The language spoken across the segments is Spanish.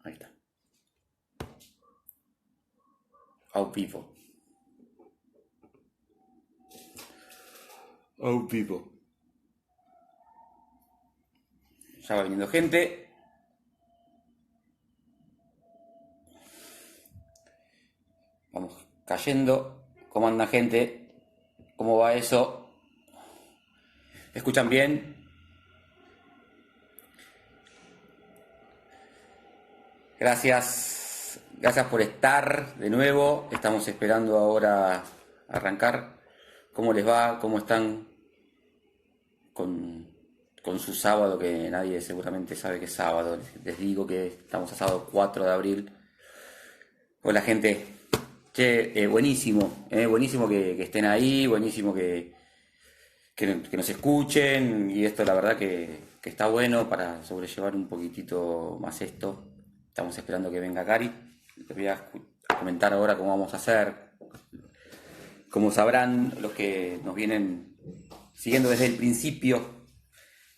Ahí está. Au vivo. Au vivo. Ya va viniendo gente. Vamos cayendo. ¿Cómo anda, gente? ¿Cómo va eso? ¿Me escuchan bien? Gracias. Gracias por estar de nuevo. Estamos esperando ahora arrancar. ¿Cómo les va? ¿Cómo están con su sábado? Que nadie seguramente sabe que es sábado. Les digo que estamos a sábado 4 de abril. Hola, gente. Che, buenísimo. Buenísimo que estén ahí. Buenísimo que nos escuchen. Y esto la verdad que está bueno para sobrellevar un poquitito más esto. Estamos esperando que venga Cari. Les voy a comentar ahora cómo vamos a hacer. Como sabrán los que nos vienen siguiendo desde el principio,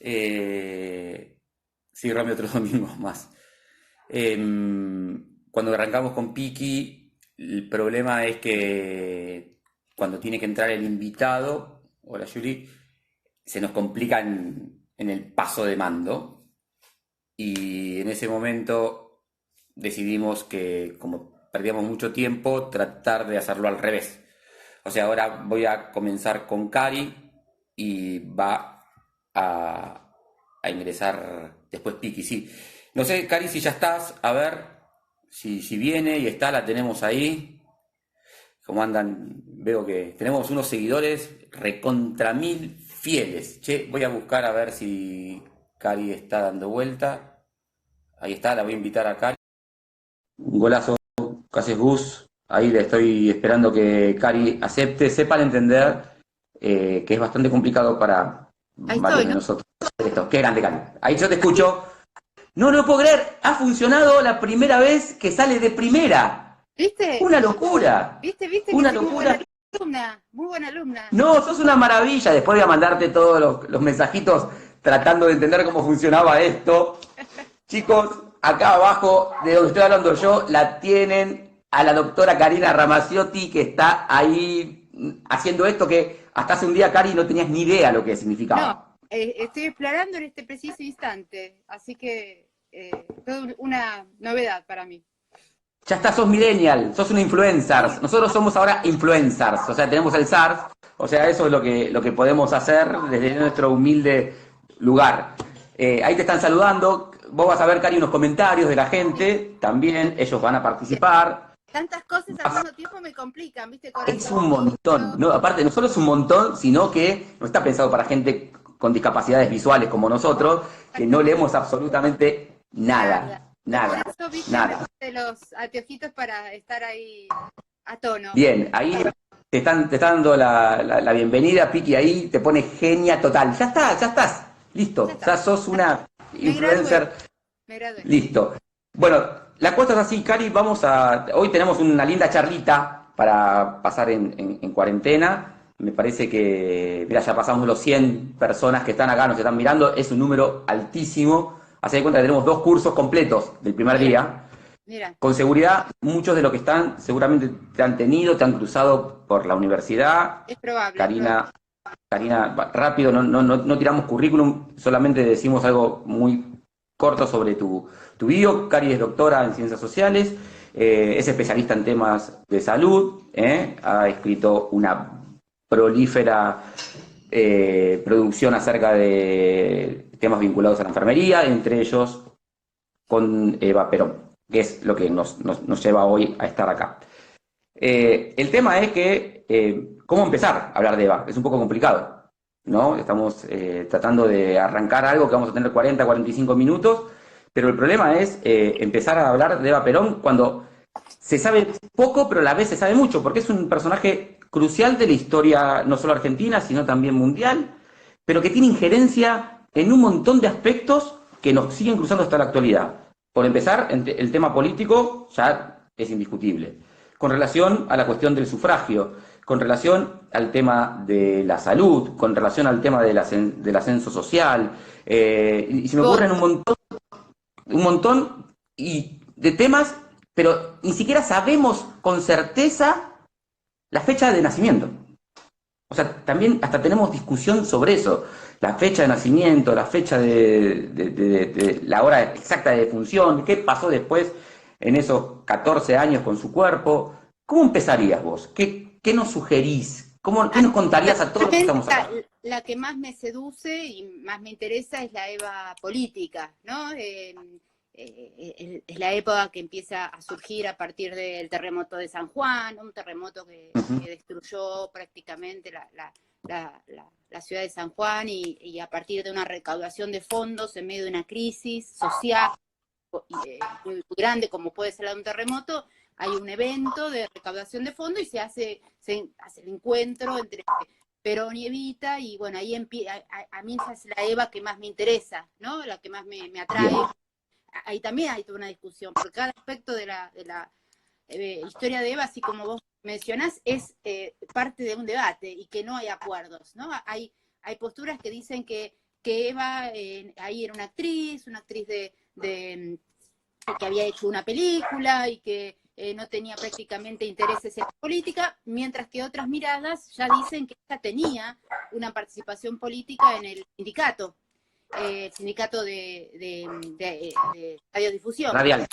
sí, Rami, otros domingos más. Cuando arrancamos con Piki, el problema es que cuando tiene que entrar el invitado, hola Yuri, se nos complica en el paso de mando. Y en ese momento decidimos que, como perdíamos mucho tiempo, tratar de hacerlo al revés. O sea, ahora voy a comenzar con Cari y va a ingresar después Piki, sí. No sé, Cari, si ya estás, a ver si viene y está, la tenemos ahí. ¿Cómo andan? Veo que tenemos unos seguidores recontra 1000 fieles. Che, voy a buscar a ver si Cari está dando vuelta. Ahí está, la voy a invitar a Cari. Un golazo, Cases Bus. Ahí le estoy esperando que Cari acepte, sepan entender que es bastante complicado para varios de nosotros. Esto. Qué grande, Cari. Ahí yo te escucho. No lo puedo creer, ha funcionado la primera vez que sale de primera. ¿Viste? Una locura. ¿Viste? Una locura. Muy buena alumna. No, sos una maravilla. Después voy a mandarte todos los mensajitos tratando de entender cómo funcionaba esto. Chicos, acá abajo de donde estoy hablando yo, la tienen a la doctora Karina Ramaciotti, que está ahí haciendo esto que hasta hace un día, Cari, no tenías ni idea lo que significaba. No, estoy explorando en este preciso instante, así que toda una novedad para mí. Ya está, sos millennial, sos una influencer. Nosotros somos ahora influencers, o sea, tenemos el SARS, o sea, eso es lo que podemos hacer desde nuestro humilde lugar. Ahí te están saludando. Vos vas a ver, Cari, unos comentarios de la gente, también ellos van a participar. Tantas cosas al mismo tiempo me complican, ¿viste? Corazón, es un montón, no, aparte no solo es un montón, sino que no está pensado para gente con discapacidades visuales como nosotros, que no leemos absolutamente nada. Por eso, ¿viste? Nada. De los anteojitos para estar ahí a tono. Bien, ahí te está dando la bienvenida, Piki, ahí te pone genia total. Ya estás, listo, ya sos una influencer. Me gradué. Listo. Bueno, la cosa es así, Cari, hoy tenemos una linda charlita para pasar en cuarentena. Me parece que, mira, ya pasamos los 100 personas que están acá, nos están mirando, es un número altísimo. Así de cuenta que tenemos 2 cursos completos del primer día. Mira. Con seguridad, muchos de los que están seguramente te han cruzado por la universidad. Es probable. Karina, rápido, no tiramos currículum, solamente decimos algo muy corto sobre tu bio. Cari es doctora en Ciencias Sociales, es especialista en temas de salud, ha escrito una prolífera producción acerca de temas vinculados a la enfermería, entre ellos con Eva Perón, que es lo que nos lleva hoy a estar acá. El tema es que, ¿cómo empezar a hablar de Eva? Es un poco complicado, ¿no? Estamos tratando de arrancar algo que vamos a tener 40, 45 minutos, pero el problema es empezar a hablar de Eva Perón cuando se sabe poco, pero a la vez se sabe mucho, porque es un personaje crucial de la historia no solo argentina, sino también mundial, pero que tiene injerencia en un montón de aspectos que nos siguen cruzando hasta la actualidad. Por empezar, el tema político ya es indiscutible. Con relación a la cuestión del sufragio, con relación al tema de la salud, con relación al tema del ascenso social, y se me ocurren un montón, y de temas, pero ni siquiera sabemos con certeza la fecha de nacimiento. O sea, también hasta tenemos discusión sobre eso. La fecha de nacimiento, la fecha de la hora exacta de defunción, qué pasó después en esos 14 años con su cuerpo. ¿Cómo empezarías vos? ¿Qué nos sugerís? ¿Qué nos contarías a todos los que estamos acá? La que más me seduce y más me interesa es la Eva política, ¿no? Es la época que empieza a surgir a partir del terremoto de San Juan, un terremoto que destruyó prácticamente la ciudad de San Juan y a partir de una recaudación de fondos en medio de una crisis social muy grande como puede ser la de un terremoto, hay un evento de recaudación de fondos y se hace el encuentro entre Perón y Evita, y bueno, ahí a mí esa es la Eva que más me interesa, ¿no? La que más me atrae. Bien. Ahí también hay toda una discusión, porque cada aspecto de la historia de Eva, así como vos mencionás, es parte de un debate y que no hay acuerdos, ¿no? Hay posturas que dicen que Eva ahí era una actriz que había hecho una película y que no tenía prácticamente intereses en la política, mientras que otras miradas ya dicen que ella tenía una participación política en el sindicato de radiodifusión. Radial.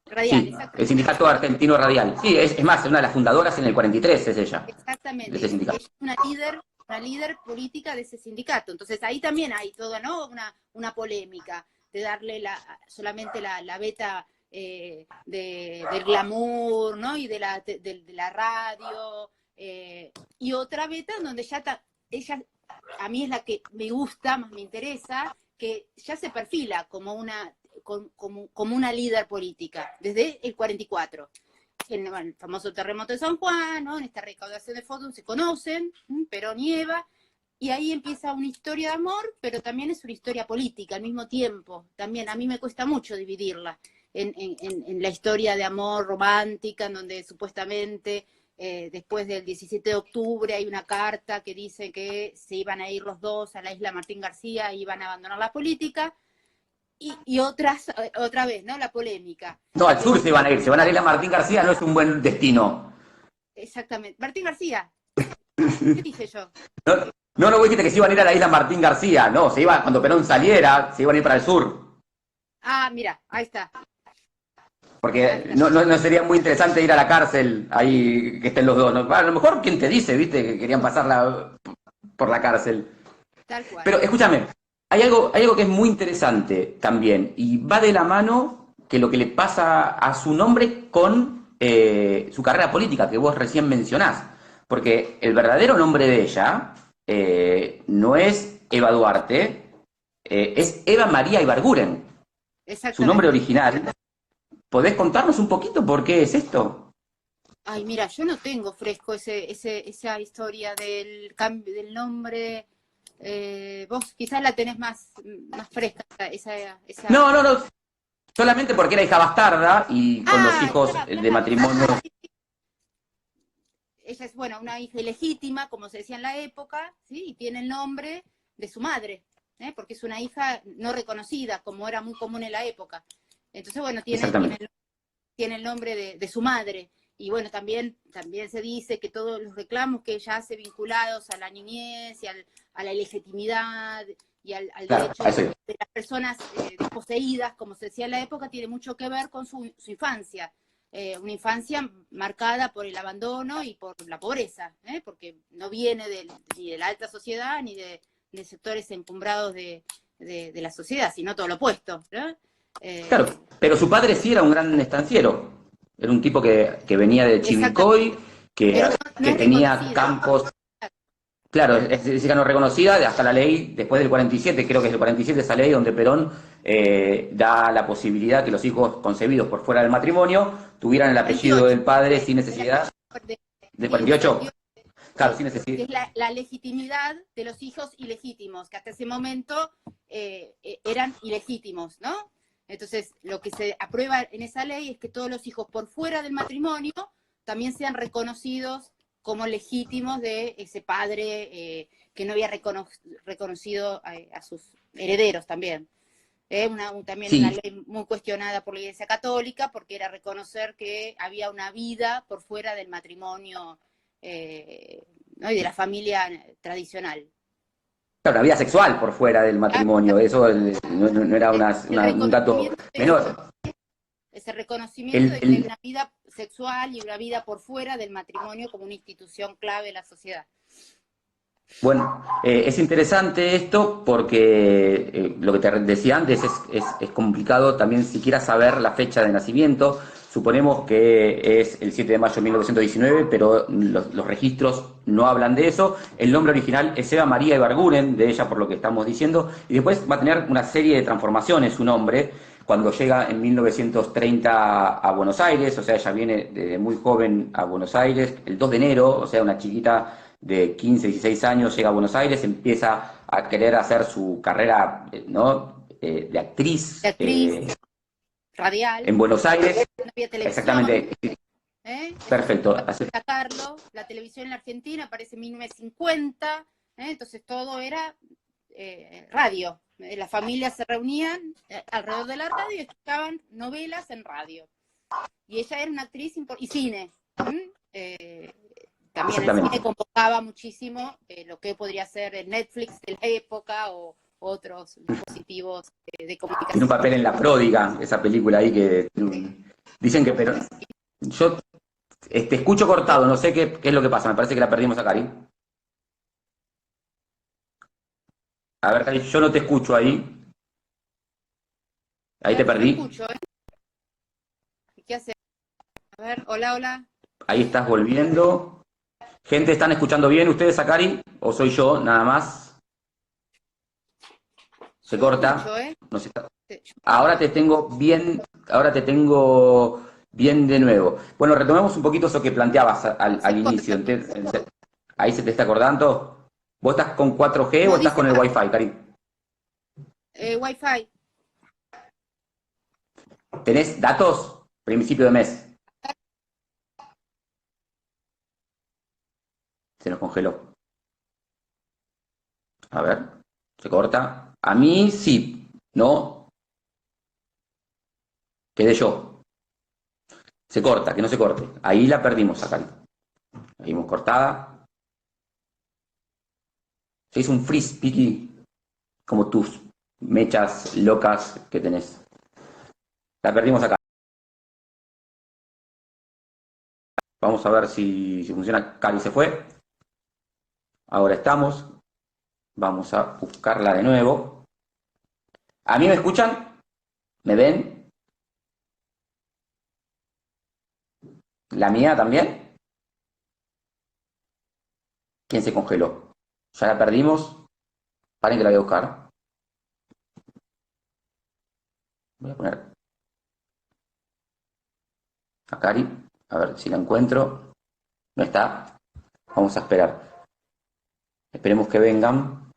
Radial, Sí, el Sindicato Argentino Radial. Sí, es más, una de las fundadoras en el 43 es ella. Exactamente. De ese sindicato. Ella es una líder política de ese sindicato. Entonces ahí también hay toda, ¿no? una polémica de darle solamente la beta del glamour, ¿no? Y de la radio. Y otra beta donde ella, a mí es la que me gusta, más me interesa, que ya se perfila como una líder política, desde el 44. En el famoso terremoto de San Juan, ¿no? En esta recaudación de fondos se conocen, Perón y Eva, y ahí empieza una historia de amor, pero también es una historia política al mismo tiempo. También a mí me cuesta mucho dividirla en la historia de amor romántica, en donde supuestamente después del 17 de octubre hay una carta que dice que se iban a ir los dos a la isla Martín García y iban a abandonar la política, y otra vez, ¿no? La polémica. No, al sur se van a ir a la isla Martín García, no es un buen destino. Exactamente. Martín García. ¿Qué dije yo? No, vos dijiste que se iban a ir a la isla Martín García, no, cuando Perón saliera, se iban a ir para el sur. Ah, mira, ahí está. Porque no sería muy interesante ir a la cárcel ahí que estén los dos. ¿No? A lo mejor, ¿quién te dice, viste, que querían pasarla por la cárcel? Tal cual. Pero escúchame, hay algo que es muy interesante también, y va de la mano que lo que le pasa a su nombre con su carrera política, que vos recién mencionás. Porque el verdadero nombre de ella no es Eva Duarte, es Eva María Ibarguren. Su nombre original. ¿Podés contarnos un poquito por qué es esto? Ay, mira, yo no tengo fresco esa historia del cambio del nombre. Vos quizás la tenés más fresca, esa... No. Solamente porque era hija bastarda y con los hijos de matrimonio... Ella es, bueno, una hija ilegítima, como se decía en la época, ¿sí? Y tiene el nombre de su madre, porque es una hija no reconocida, como era muy común en la época. Entonces, bueno, tiene el nombre de su madre. Y bueno, también se dice que todos los reclamos que ella hace vinculados a la niñez y a la ilegitimidad y al derecho de las personas desposeídas, como se decía en la época, tiene mucho que ver con su infancia. Una infancia marcada por el abandono y por la pobreza, porque no viene ni de la alta sociedad ni de sectores encumbrados de la sociedad, sino todo lo opuesto, ¿no? Claro, pero su padre sí era un gran estanciero. Era un tipo que venía de Chivilcoy, que tenía campos... Claro, es no reconocida, hasta la ley, después del 47, creo que es el 47 esa ley donde Perón da la posibilidad que los hijos concebidos por fuera del matrimonio tuvieran el apellido del padre sin necesidad. ¿Del 48? Claro, sin necesidad. Es la legitimidad de los hijos ilegítimos, que hasta ese momento eran ilegítimos, ¿no? Entonces, lo que se aprueba en esa ley es que todos los hijos por fuera del matrimonio también sean reconocidos como legítimos de ese padre que no había reconocido a sus herederos también. También una Sí, ley muy cuestionada por la Iglesia Católica, porque era reconocer que había una vida por fuera del matrimonio, ¿no? Y de la familia tradicional. claro, una vida sexual por fuera del Ah, matrimonio, eso no era el un dato reconocimiento de eso, menor. ese reconocimiento El, de que hay el- una vida sexual y una vida por fuera del matrimonio como una institución clave de la sociedad. Bueno, es interesante esto porque lo que te decía antes es complicado también siquiera saber la fecha de nacimiento. Suponemos que es el 7 de mayo de 1919, pero los registros no hablan de eso. El nombre original es Eva María Ibarguren, de ella por lo que estamos diciendo, y después va a tener una serie de transformaciones su nombre cuando llega en 1930 a Buenos Aires, o sea, ella viene desde muy joven a Buenos Aires, el 2 de enero, o sea, una chiquita de 15, 16 años llega a Buenos Aires, empieza a querer hacer su carrera, ¿no? De De actriz actriz, radial, en Buenos Aires. no había televisión, Exactamente, eso es perfecto. importante destacarlo. La televisión en la Argentina aparece en 1950, entonces todo era radio. Las familias se reunían alrededor de la radio y escuchaban novelas en radio. Y ella era una actriz y cine. También el cine Exactamente. convocaba muchísimo lo que podría ser el Netflix de la época o otros dispositivos de Tiene un comunicación. papel en La Pródiga, esa película ahí que dicen que, pero yo te escucho cortado, no sé qué es lo que pasa, me parece que la perdimos a Cari. A ver, Cari, yo no te escucho ahí te Yo lo perdí, escucho, ¿eh? ¿Qué hace? A ver, hola, hola. ahí estás volviendo. Gente, ¿están escuchando bien ustedes a Cari? ¿O soy yo nada más? Se Yo escucho, corta. ¿eh? No sé, Yo ahora te tengo bien de nuevo. Bueno, retomemos un poquito eso que planteabas se al inicio. corta. Ahí se te está acordando. ¿Vos estás con 4G o No, estás dice con el Wi-Fi, Cari? Wi-Fi. ¿Tenés datos? Principio de mes. Se nos congeló. A ver, se corta. A mí sí, no, quedé yo. Se corta, que no se corte. Ahí la perdimos a Cari. La vimos cortada. Se hizo un freeze, Piki, como tus mechas locas que tenés. La perdimos acá. Vamos a ver si funciona. Cari se fue. Ahora estamos. Vamos a buscarla de nuevo. ¿A mí me escuchan? ¿Me ven? ¿La mía también? ¿Quién se congeló? ¿Ya la perdimos? Paren que la voy a buscar. Voy a poner a Cari. A ver si la encuentro. No está. Vamos a esperar. Esperemos que vengan.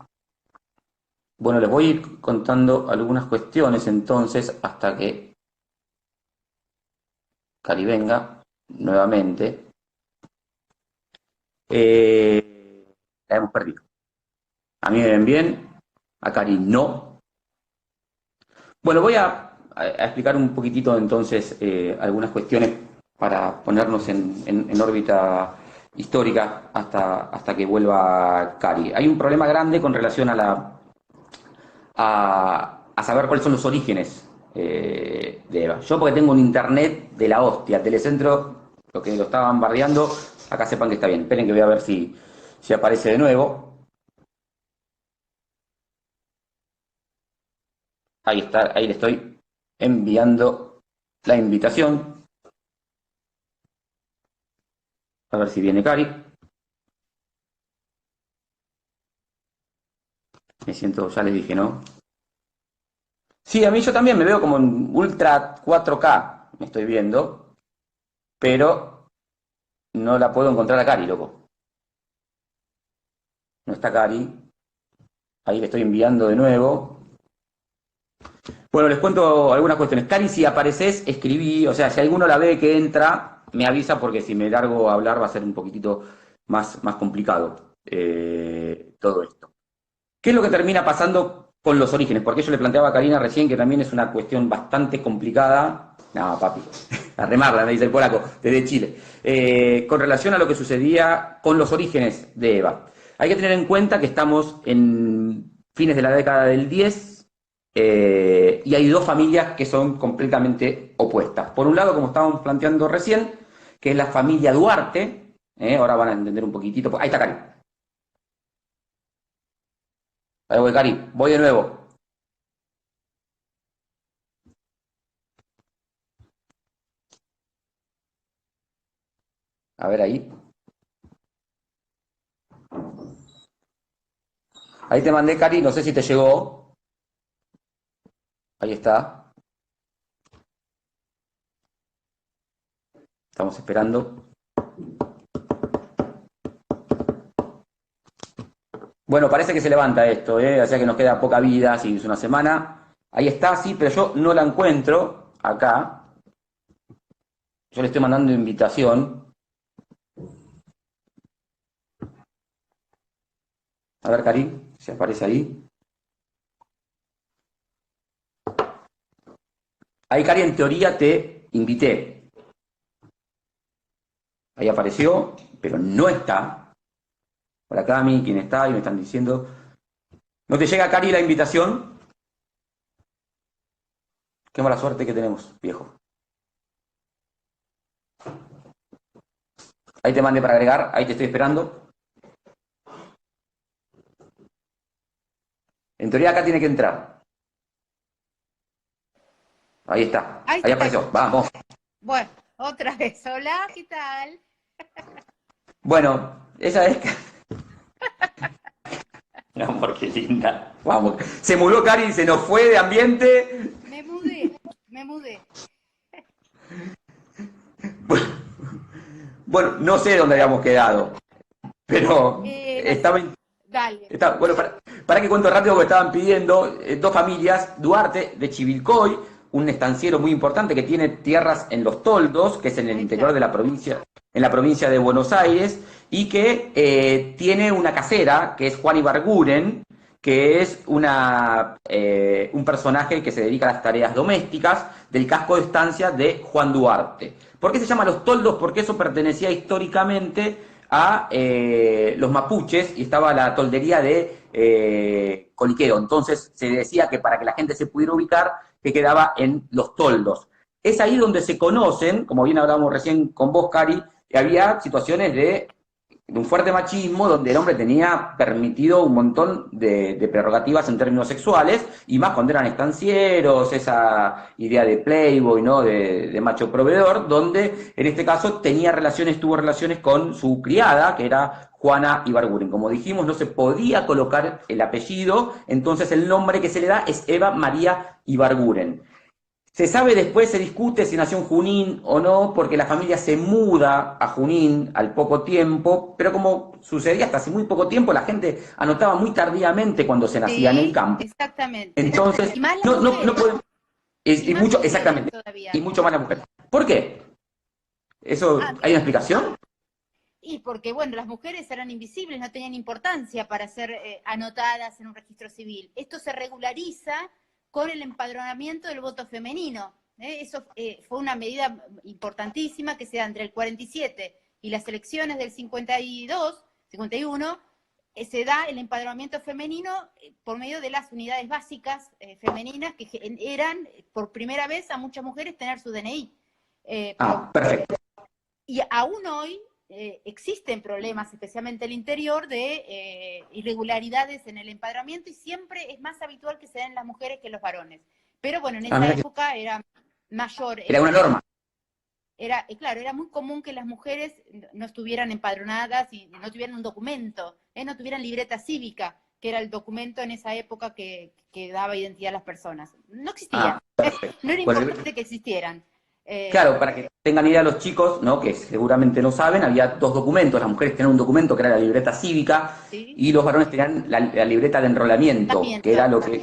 Bueno, les voy a ir contando algunas cuestiones entonces hasta que Cari venga nuevamente. La hemos perdido. A mí me ven bien, a Cari no. Bueno, voy a explicar un poquitito entonces algunas cuestiones para ponernos en órbita histórica hasta que vuelva Cari. Hay un problema grande con relación a saber cuáles son los orígenes de Eva. Yo porque tengo un internet de la hostia, Telecentro, lo que lo estaban bardeando, acá sepan que está bien. Esperen que voy a ver si aparece de nuevo. Ahí está, ahí le estoy enviando la invitación. A ver si viene Cari. Me siento, ya les dije, ¿no? Sí, a mí yo también me veo como en Ultra 4K, me estoy viendo, pero no la puedo encontrar a Cari, loco. No está Cari. Ahí le estoy enviando de nuevo. Bueno, les cuento algunas cuestiones. Cari, si apareces, escribí, o sea, si alguno la ve que entra, me avisa porque si me largo a hablar va a ser un poquitito más complicado todo esto. ¿Qué es lo que termina pasando con los orígenes, porque yo le planteaba a Karina recién que también es una cuestión bastante complicada. No, papi, a remarla, me dice el polaco, desde Chile. Con relación a lo que sucedía con los orígenes de Eva. Hay que tener en cuenta que estamos en fines de la década del 10 y hay dos familias que son completamente opuestas. Por un lado, como estábamos planteando recién, que es la familia Duarte, ahora van a entender un poquitito. Ahí está Cari. Ahí voy, Cari, voy de nuevo. A ver ahí. Ahí te mandé, Cari, no sé si te llegó. Ahí está. Estamos esperando. Bueno, parece que se levanta esto, o sea que nos queda poca vida, si es una semana. Ahí está, sí, pero yo no la encuentro acá. Yo le estoy mandando invitación. A ver, Cari, si aparece ahí. Ahí, Cari, en teoría te invité. Ahí apareció, pero no está. Hola, Cami, ¿quién está? Y me están diciendo. ¿No te llega, Cari, la invitación? Qué mala suerte que tenemos, viejo. Ahí te mandé para agregar, ahí te estoy esperando. En teoría acá tiene que entrar. Ahí está, ahí apareció, vamos. Bueno, otra vez, hola, ¿qué tal? Bueno, esa es... Mi amor, qué linda. Vamos, se mudó Cari, se nos fue de ambiente. Me mudé. Bueno, no sé dónde habíamos quedado, pero estaba... Dale. Bueno, para que cuento rápido, porque estaban pidiendo dos familias, Duarte de Chivilcoy, un estanciero muy importante que tiene tierras en Los Toldos, que es en el interior de la provincia, en la provincia de Buenos Aires, y que tiene una casera, que es Juan Ibarguren, que es un personaje que se dedica a las tareas domésticas del casco de estancia de Juan Duarte. ¿Por qué se llama Los Toldos? Porque eso pertenecía históricamente a los mapuches y estaba la toldería de Coliqueo. Entonces se decía que para que la gente se pudiera ubicar, que quedaba en Los Toldos. Es ahí donde se conocen, como bien hablábamos recién con vos, Cari, que había situaciones de un fuerte machismo donde el hombre tenía permitido un montón de prerrogativas en términos sexuales, y más cuando eran estancieros, esa idea de playboy, ¿no? de macho proveedor, donde en este caso tuvo relaciones con su criada, que era Juana Ibarguren. Como dijimos, no se podía colocar el apellido, entonces el nombre que se le da es Eva María Ibarguren. Se sabe después, se discute si nació en Junín o no, porque la familia se muda a Junín al poco tiempo, pero como sucedía hasta hace muy poco tiempo, la gente anotaba muy tardíamente cuando se nacía en el campo. Exactamente. Entonces, y más no podemos... Y mucho, exactamente. Todavía. Y mucho más la mujer. ¿Por qué? ¿Eso hay una explicación? Y porque, bueno, las mujeres eran invisibles, no tenían importancia para ser anotadas en un registro civil. Esto se regulariza con el empadronamiento del voto femenino. Eso fue una medida importantísima que se da entre el 47 y las elecciones del 52, 51, se da el empadronamiento femenino por medio de las unidades básicas femeninas que eran, por primera vez, a muchas mujeres tener su DNI. Perfecto. Y aún hoy existen problemas, especialmente en el interior, de irregularidades en el empadronamiento, y siempre es más habitual que se den las mujeres que los varones. Pero bueno, en esa época era mayor. Era una norma. Claro, era muy común que las mujeres no estuvieran empadronadas y no tuvieran un documento, no tuvieran libreta cívica, que era el documento en esa época que daba identidad a las personas. No existía. No era importante que existieran. Claro, para que tengan idea los chicos, ¿no? Que seguramente no saben, había dos documentos. Las mujeres tenían un documento que era la libreta cívica, ¿sí? Y los varones tenían la libreta de enrolamiento, que era lo que...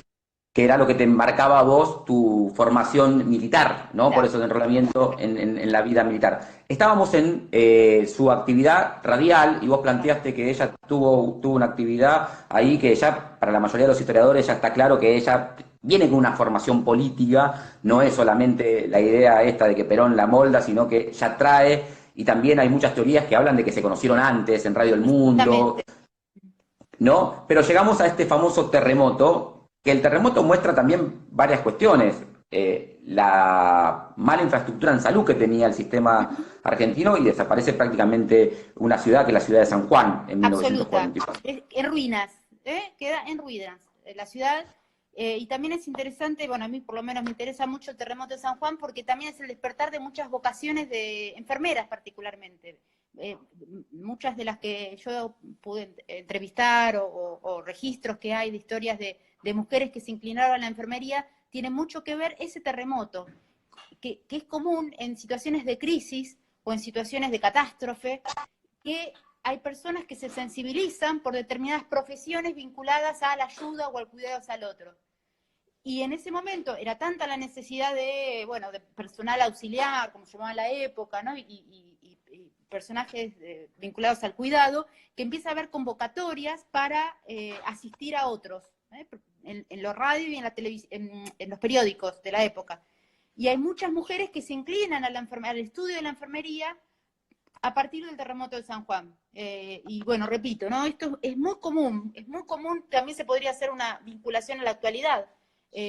que era lo que te marcaba a vos tu formación militar, ¿no? Por Claro. eso el enrolamiento en la vida militar. Estábamos en su actividad radial y vos planteaste que ella tuvo una actividad ahí que ya, para la mayoría de los historiadores, ya está claro que ella viene con una formación política, no es solamente la idea esta de que Perón la molda, sino que ya trae, y también hay muchas teorías que hablan de que se conocieron antes en Radio El Mundo, Exactamente. ¿no? Pero llegamos a este famoso terremoto, que el terremoto muestra también varias cuestiones. La mala infraestructura en salud que tenía el sistema argentino y desaparece prácticamente una ciudad que es la ciudad de San Juan en Absoluta. 1944. En ruinas, queda en ruinas la ciudad. Y también es interesante, bueno, a mí por lo menos me interesa mucho el terremoto de San Juan porque también es el despertar de muchas vocaciones de enfermeras particularmente. Muchas de las que yo pude entrevistar o registros que hay de historias de mujeres que se inclinaron a la enfermería, tienen mucho que ver ese terremoto, que es común en situaciones de crisis o en situaciones de catástrofe, que hay personas que se sensibilizan por determinadas profesiones vinculadas a la ayuda o al cuidado al otro. Y en ese momento era tanta la necesidad de, bueno, de personal auxiliar, como se llamaba en la época, ¿no? Y personajes vinculados al cuidado, que empieza a haber convocatorias para asistir a otros, en los radios y en la en los periódicos de la época. Y hay muchas mujeres que se inclinan a al estudio de la enfermería a partir del terremoto de San Juan. Y bueno, repito, ¿no? Esto es muy común, también se podría hacer una vinculación a la actualidad,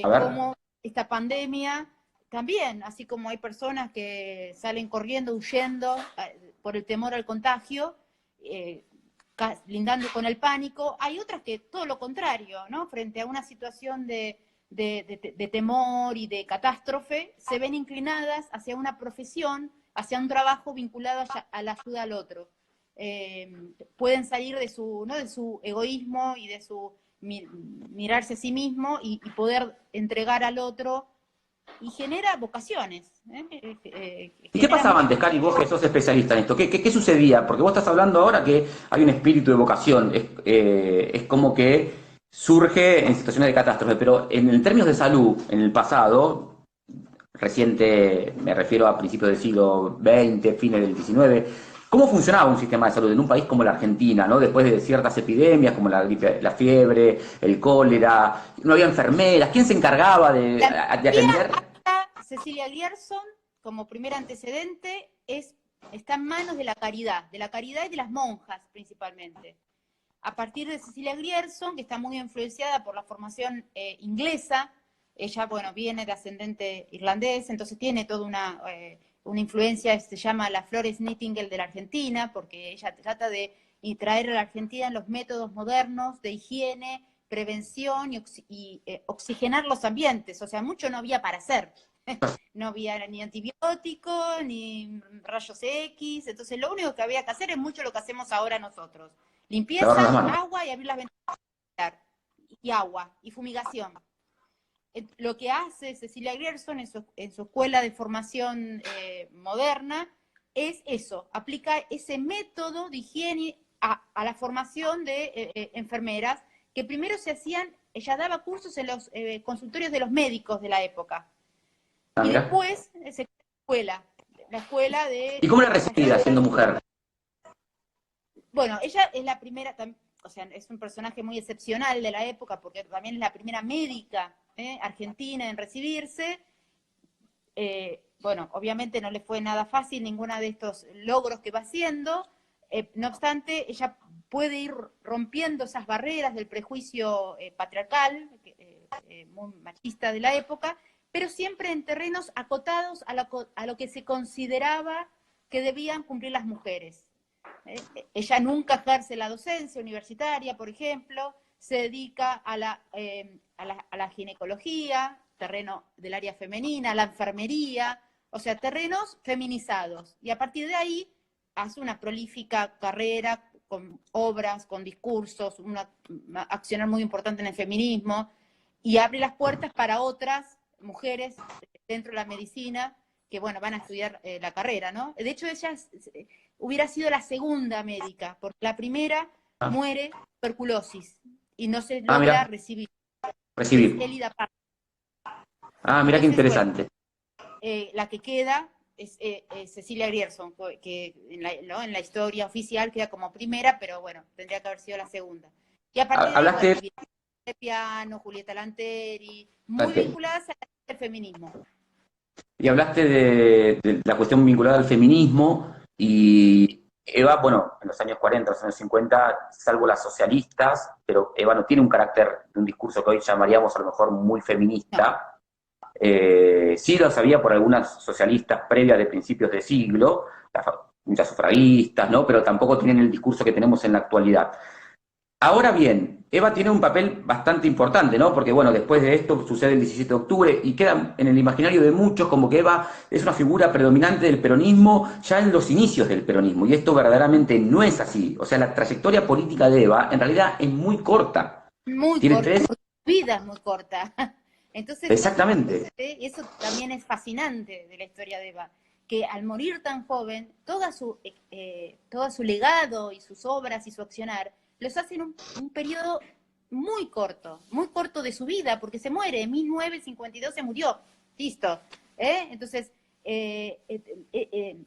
A ver, como esta pandemia también, así como hay personas que salen corriendo, huyendo por el temor al contagio, lindando con el pánico, hay otras que todo lo contrario, ¿no? Frente a una situación de temor y de catástrofe, se ven inclinadas hacia una profesión, hacia un trabajo vinculado a la ayuda al otro. Pueden salir de su, ¿no? de su egoísmo y de su mirarse a sí mismo y poder entregar al otro, y genera vocaciones. ¿y qué Genera pasaba mucho. antes, Cari, vos que sos especialista en esto? ¿Qué sucedía? Porque vos estás hablando ahora que hay un espíritu de vocación, es como que surge en situaciones de catástrofe, pero en términos de salud, en el pasado, reciente, me refiero a principios del siglo XX, fines del XIX, ¿cómo funcionaba un sistema de salud en un país como la Argentina, ¿no? Después de ciertas epidemias como la gripe, la fiebre, el cólera, no había enfermeras, ¿quién se encargaba de atender? Cecilia Grierson, como primer antecedente, está en manos de la caridad y de las monjas principalmente. A partir de Cecilia Grierson, que está muy influenciada por la formación inglesa, ella, bueno, viene de ascendente irlandés, entonces tiene toda una influencia, se llama la Florence Nightingale de la Argentina, porque ella trata de traer a la Argentina los métodos modernos de higiene, prevención y oxigenar los ambientes, o sea, mucho no había para hacer. No había ni antibióticos, ni rayos X, entonces lo único que había que hacer es mucho lo que hacemos ahora nosotros. Lavarnos las Limpieza, manos. agua y abrir las ventanas, y agua, y fumigación. Lo que hace Cecilia Grierson en su escuela de formación moderna es eso, aplica ese método de higiene a la formación de enfermeras, que primero se hacían, ella daba cursos en los consultorios de los médicos de la época, Ah, y mirá. después se la escuela ¿Y cómo era de recibida siendo mujer? bueno, ella es la primera, o sea, es un personaje muy excepcional de la época, porque también es la primera médica argentina en recibirse. Bueno, obviamente no le fue nada fácil ninguno de estos logros que va haciendo, no obstante, ella puede ir rompiendo esas barreras del prejuicio patriarcal, muy machista de la época, pero siempre en terrenos acotados a lo que se consideraba que debían cumplir las mujeres. Ella nunca ejerce la docencia universitaria, por ejemplo, se dedica a la ginecología, terreno del área femenina, a la enfermería, o sea, terrenos feminizados. Y a partir de ahí hace una prolífica carrera con obras, con discursos, una accionar muy importante en el feminismo, y abre las puertas para otras mujeres dentro de la medicina que, bueno, van a estudiar la carrera, ¿no? De hecho, ella hubiera sido la segunda médica, porque la primera Ah, muere de tuberculosis y no se ah, logra mirá. recibir. es recibir. Elida Parra. Ah, mirá qué Entonces, bueno, interesante. la que queda es Cecilia Grierson, que ¿no? En la historia oficial queda como primera, pero bueno, tendría que haber sido la segunda. Y a partir de ahí, bueno, Hablaste, viene Piano, Julieta Lanteri, muy ok, vinculadas al feminismo. y hablaste de la cuestión vinculada al feminismo y Eva, bueno, en los años 40, los años 50, salvo las socialistas, pero Eva no tiene un carácter de un discurso que hoy llamaríamos a lo mejor muy No, feminista. Sí lo sabía por algunas socialistas previas de principios de siglo, muchas sufragistas, ¿no? Pero tampoco tienen el discurso que tenemos en la actualidad. Ahora bien, Eva tiene un papel bastante importante, ¿no? Porque, bueno, después de esto sucede el 17 de octubre y queda en el imaginario de muchos como que Eva es una figura predominante del peronismo ya en los inicios del peronismo. Y esto verdaderamente no es así. O sea, la trayectoria política de Eva en realidad es muy corta. muy Tiene corta, tres. porque su vida es muy corta. Entonces, Exactamente. y eso también es fascinante de la historia de Eva, que al morir tan joven, todo su legado y sus obras y su accionar los hace en un periodo muy corto de su vida, porque se muere, en 1952 se murió, listo. Entonces,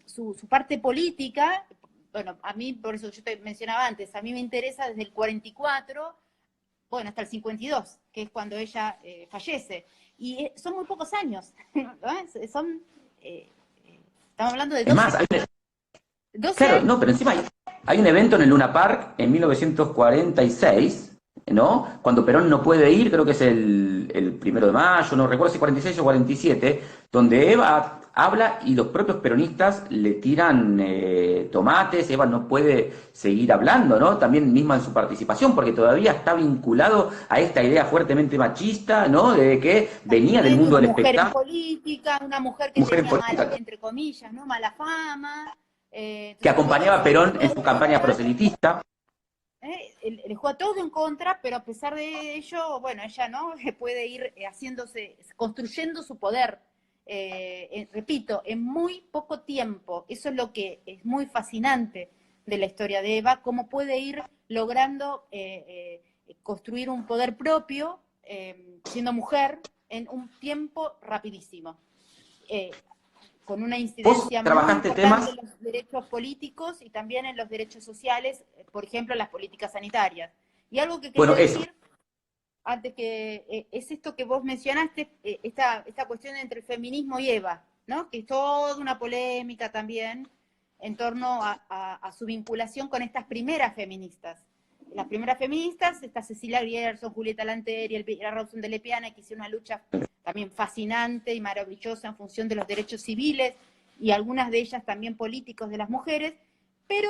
su parte política, bueno, a mí, por eso yo te mencionaba antes, a mí me interesa desde el 44, bueno, hasta el 52, que es cuando ella fallece. Y son muy pocos años, ¿no? Son, estamos hablando de Es más, 12 claro, años. no, pero encima hay un evento en el Luna Park en 1946, ¿no? Cuando Perón no puede ir, creo que es el 1 de mayo, no recuerdo si 46 o 47, donde Eva habla y los propios peronistas le tiran tomates, Eva no puede seguir hablando, ¿no? También misma en su participación, porque todavía está vinculado a esta idea fuertemente machista, ¿no? De que venía del mundo del Mujer en espectáculo, política, una mujer que mujer en tenía mala, política, entre comillas, ¿no? Mala fama. que Entonces todo acompañaba a eso le Perón en juega su en campaña contra. proselitista. Le juega todo en contra, pero a pesar de ello, bueno, ella no puede ir haciéndose, construyendo su poder, repito, en muy poco tiempo. Eso es lo que es muy fascinante de la historia de Eva, cómo puede ir logrando construir un poder propio, siendo mujer, en un tiempo rapidísimo. Con una Vos incidencia muy trabajaste importante temas, en los derechos políticos y también en los derechos sociales, por ejemplo, en las políticas sanitarias. Y algo que bueno, quería eso, decir, antes que es esto que vos mencionaste, esta cuestión entre el feminismo y Eva, ¿no? Que es toda una polémica también en torno a su vinculación con estas primeras feministas. Las primeras feministas, está Cecilia Grierson, Julieta Lanteri, Elvira Rawson de Lepiana, que hicieron una lucha también fascinante y maravillosa en función de los derechos civiles y algunas de ellas también políticos de las mujeres, pero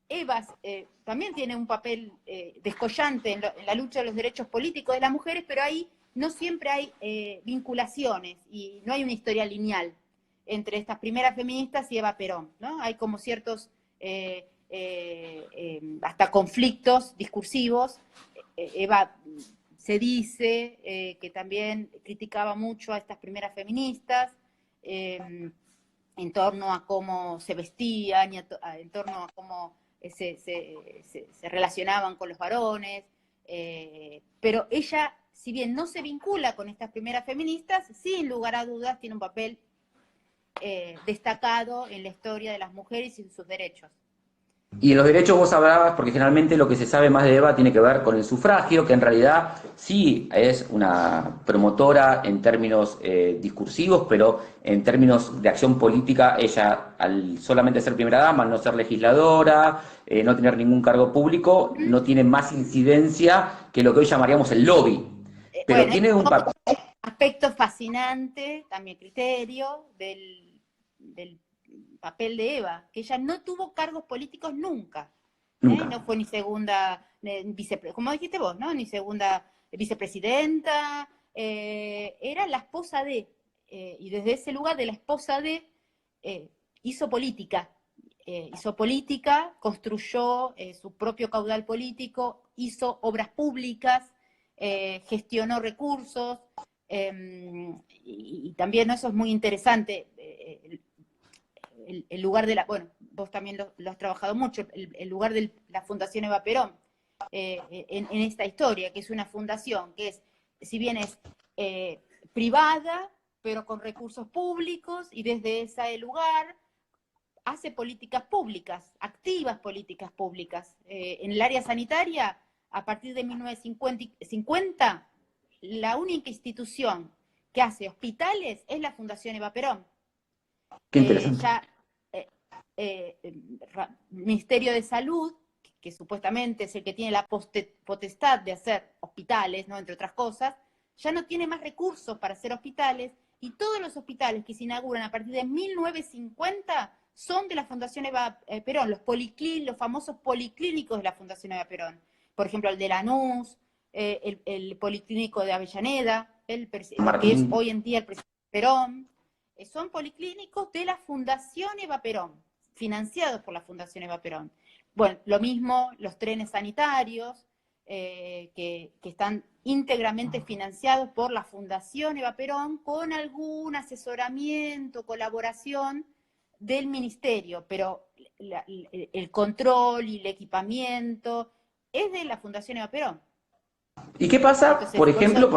Eva también tiene un papel descollante en la lucha de los derechos políticos de las mujeres, pero ahí no siempre hay vinculaciones y no hay una historia lineal entre estas primeras feministas y Eva Perón, ¿no? Hay como ciertos hasta conflictos discursivos. Eva se dice que también criticaba mucho a estas primeras feministas en torno a cómo se vestían, y en torno a cómo se relacionaban con los varones, pero ella, si bien no se vincula con estas primeras feministas, sin lugar a dudas tiene un papel destacado en la historia de las mujeres y sus derechos. y en los derechos vos hablabas, porque generalmente lo que se sabe más de Eva tiene que ver con el sufragio, que en realidad sí es una promotora en términos discursivos, pero en términos de acción política, ella al solamente ser primera dama, al no ser legisladora, no tener ningún cargo público, no tiene más incidencia que lo que hoy llamaríamos el lobby, pero Bueno, tiene un papel. aspecto fascinante, también criterio, del papel de Eva, que ella no tuvo cargos políticos nunca. Nunca. No fue ni segunda, como dijiste vos, ¿no? Ni segunda vicepresidenta, era la esposa de, y desde ese lugar de la esposa de, hizo política. Construyó su propio caudal político, hizo obras públicas, gestionó recursos, y también eso es muy interesante, el lugar de la, bueno, vos también lo has trabajado mucho, el lugar de la Fundación Eva Perón en esta historia, que es una fundación que es si bien es privada, pero con recursos públicos, y desde ese lugar hace políticas públicas, activas políticas públicas. En el área sanitaria, a partir de 1950, la única institución que hace hospitales es la Fundación Eva Perón. Qué interesante. Ya Ministerio de Salud, que supuestamente es el que tiene la potestad de hacer hospitales, ¿no?, entre otras cosas, ya no tiene más recursos para hacer hospitales, y todos los hospitales que se inauguran a partir de 1950 son de la Fundación Eva Perón, los famosos policlínicos de la Fundación Eva Perón. Por ejemplo, el de Lanús, el policlínico de Avellaneda, lo que es hoy en día el presidente Perón. Son policlínicos de la Fundación Eva Perón, financiados por la Fundación Eva Perón. Bueno, lo mismo los trenes sanitarios, que están íntegramente financiados por la Fundación Eva Perón, con algún asesoramiento, colaboración del ministerio, pero el control y el equipamiento es de la Fundación Eva Perón. ¿Y qué pasa, Entonces, por ejemplo,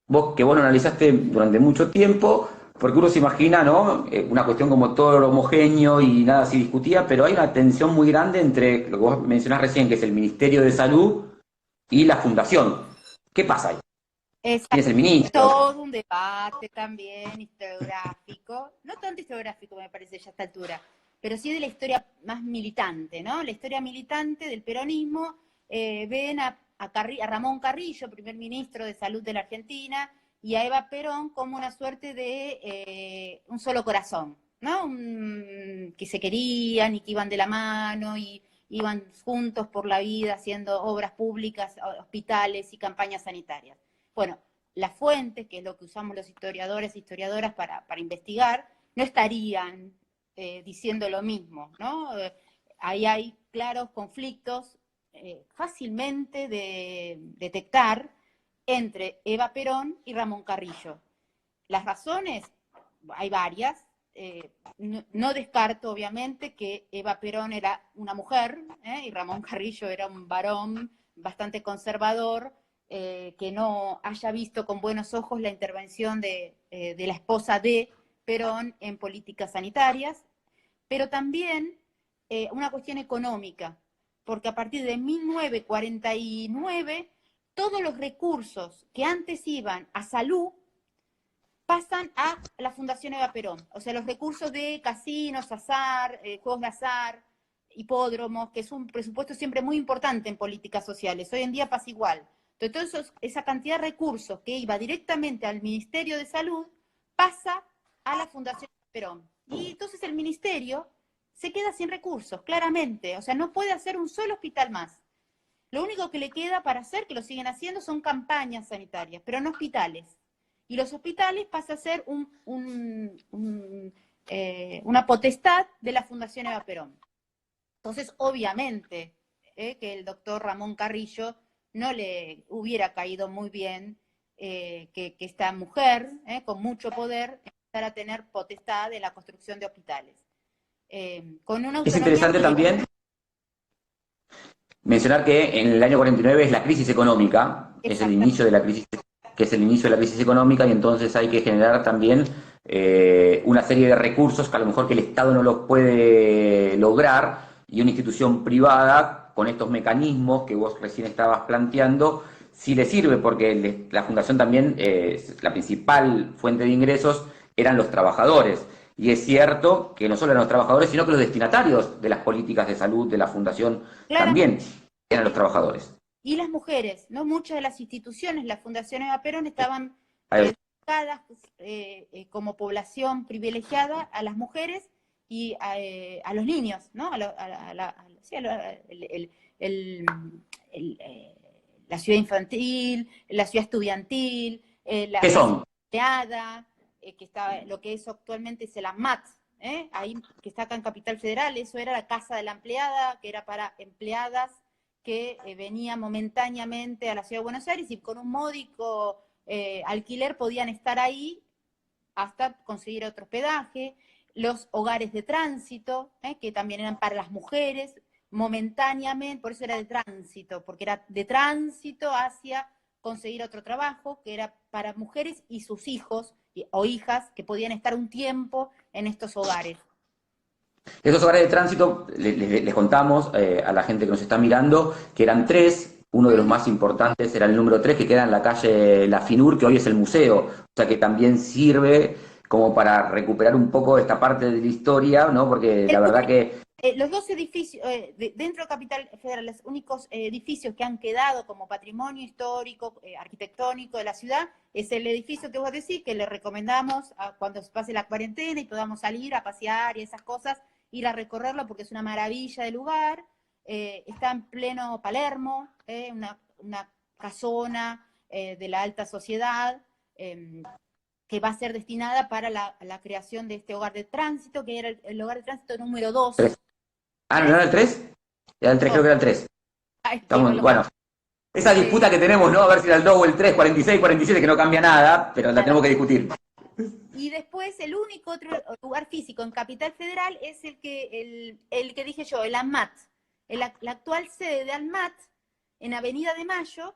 porque vos lo analizaste durante mucho tiempo, porque uno se imagina, ¿no?, una cuestión como todo lo homogéneo y nada se discutía, pero hay una tensión muy grande entre lo que vos mencionás recién, que es el Ministerio de Salud y la Fundación. ¿Qué pasa ahí? ¿Quién es el ministro? Todo un debate también historiográfico, no tanto historiográfico me parece ya a esta altura, pero sí de la historia más militante, ¿no? La historia militante del peronismo. Ven a Ramón Carrillo, primer ministro de Salud de la Argentina, y a Eva Perón como una suerte de un solo corazón, ¿no? Que se querían y que iban de la mano y iban juntos por la vida haciendo obras públicas, hospitales y campañas sanitarias. Bueno, las fuentes, que es lo que usamos los historiadores e historiadoras para investigar, no estarían diciendo lo mismo, ¿no? Ahí hay claros conflictos fácilmente de detectar entre Eva Perón y Ramón Carrillo. Las razones, hay varias. No descarto, obviamente, que Eva Perón era una mujer y Ramón Carrillo era un varón bastante conservador, que no haya visto con buenos ojos la intervención de la esposa de Perón en políticas sanitarias, pero también una cuestión económica, porque a partir de 1949 todos los recursos que antes iban a salud pasan a la Fundación Eva Perón. O sea, los recursos de casinos, azar, juegos de azar, hipódromos, que es un presupuesto siempre muy importante en políticas sociales. Hoy en día pasa igual. Entonces, esa cantidad de recursos que iba directamente al Ministerio de Salud pasa a la Fundación Eva Perón. Y entonces el ministerio se queda sin recursos, claramente. O sea, no puede hacer un solo hospital más. Lo único que le queda para hacer, que lo siguen haciendo, son campañas sanitarias, pero no hospitales. Y los hospitales pasa a ser una potestad de la Fundación Eva Perón. Entonces, obviamente, que el doctor Ramón Carrillo no le hubiera caído muy bien que esta mujer, con mucho poder, empezara a tener potestad de la construcción de hospitales. Con una es interesante también mencionar que en el año 49 es la crisis económica, es el inicio de la crisis, que es el inicio de la crisis económica, y entonces hay que generar también una serie de recursos que a lo mejor que el Estado no los puede lograr, y una institución privada con estos mecanismos que vos recién estabas planteando sí le sirve, porque la fundación también, la principal fuente de ingresos eran los trabajadores. Y es cierto que no solo eran los trabajadores, sino que los destinatarios de las políticas de salud de la fundación también eran los trabajadores. Y las mujeres, ¿no? Muchas de las instituciones, la Fundación Eva Perón, estaban dedicadas como población privilegiada a las mujeres y a los niños, ¿no? La ciudad infantil, la ciudad estudiantil, ¿Qué son? empleada, que está, lo que es actualmente es el AMAT, ahí que está acá en Capital Federal. Eso era la casa de la empleada, que era para empleadas que venían momentáneamente a la ciudad de Buenos Aires y con un módico alquiler podían estar ahí hasta conseguir otro hospedaje. Los hogares de tránsito, que también eran para las mujeres, momentáneamente, por eso era de tránsito, porque era de tránsito hacia conseguir otro trabajo, que era para mujeres y sus hijos o hijas que podían estar un tiempo en estos hogares. Estos hogares de tránsito, les contamos a la gente que nos está mirando, que eran 3, uno de los más importantes era el número 3, que queda en la calle La Finur, que hoy es el museo, o sea que también sirve como para recuperar un poco esta parte de la historia, ¿no? Porque la verdad que... Los 2 edificios, dentro de Capital Federal, los únicos edificios que han quedado como patrimonio histórico, arquitectónico de la ciudad, es el edificio que vos decís, que le recomendamos cuando se pase la cuarentena y podamos salir a pasear y esas cosas, ir a recorrerlo porque es una maravilla de lugar. Está en pleno Palermo, una casona de la alta sociedad, que va a ser destinada para la creación de este hogar de tránsito, que era el hogar de tránsito número 2. Ah, ¿no era el 3? Era el 3, creo que era el 3. Estamos, bueno, esa disputa que tenemos, ¿no? A ver si era el 2 o el 3, 46, 47, que no cambia nada, pero la tenemos que discutir. Y después el único otro lugar físico en Capital Federal es el que dije yo, el ANMAT. La actual sede de ANMAT, en Avenida de Mayo,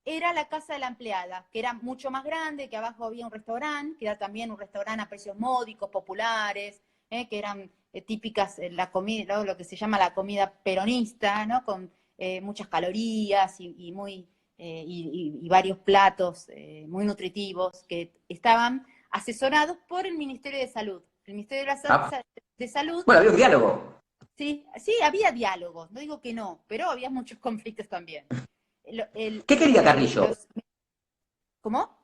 era la Casa de la Empleada, que era mucho más grande, que abajo había un restaurante, que era también un restaurante a precios módicos, populares, que eran típicas, la comida, ¿no? Lo que se llama la comida peronista, ¿no? Con muchas calorías y varios platos muy nutritivos, que estaban asesorados por el Ministerio de Salud. El Ministerio de Salud... Bueno, había un diálogo. Sí, había diálogos, no digo que no, pero había muchos conflictos también. ¿Qué quería Carrillo? ¿Cómo?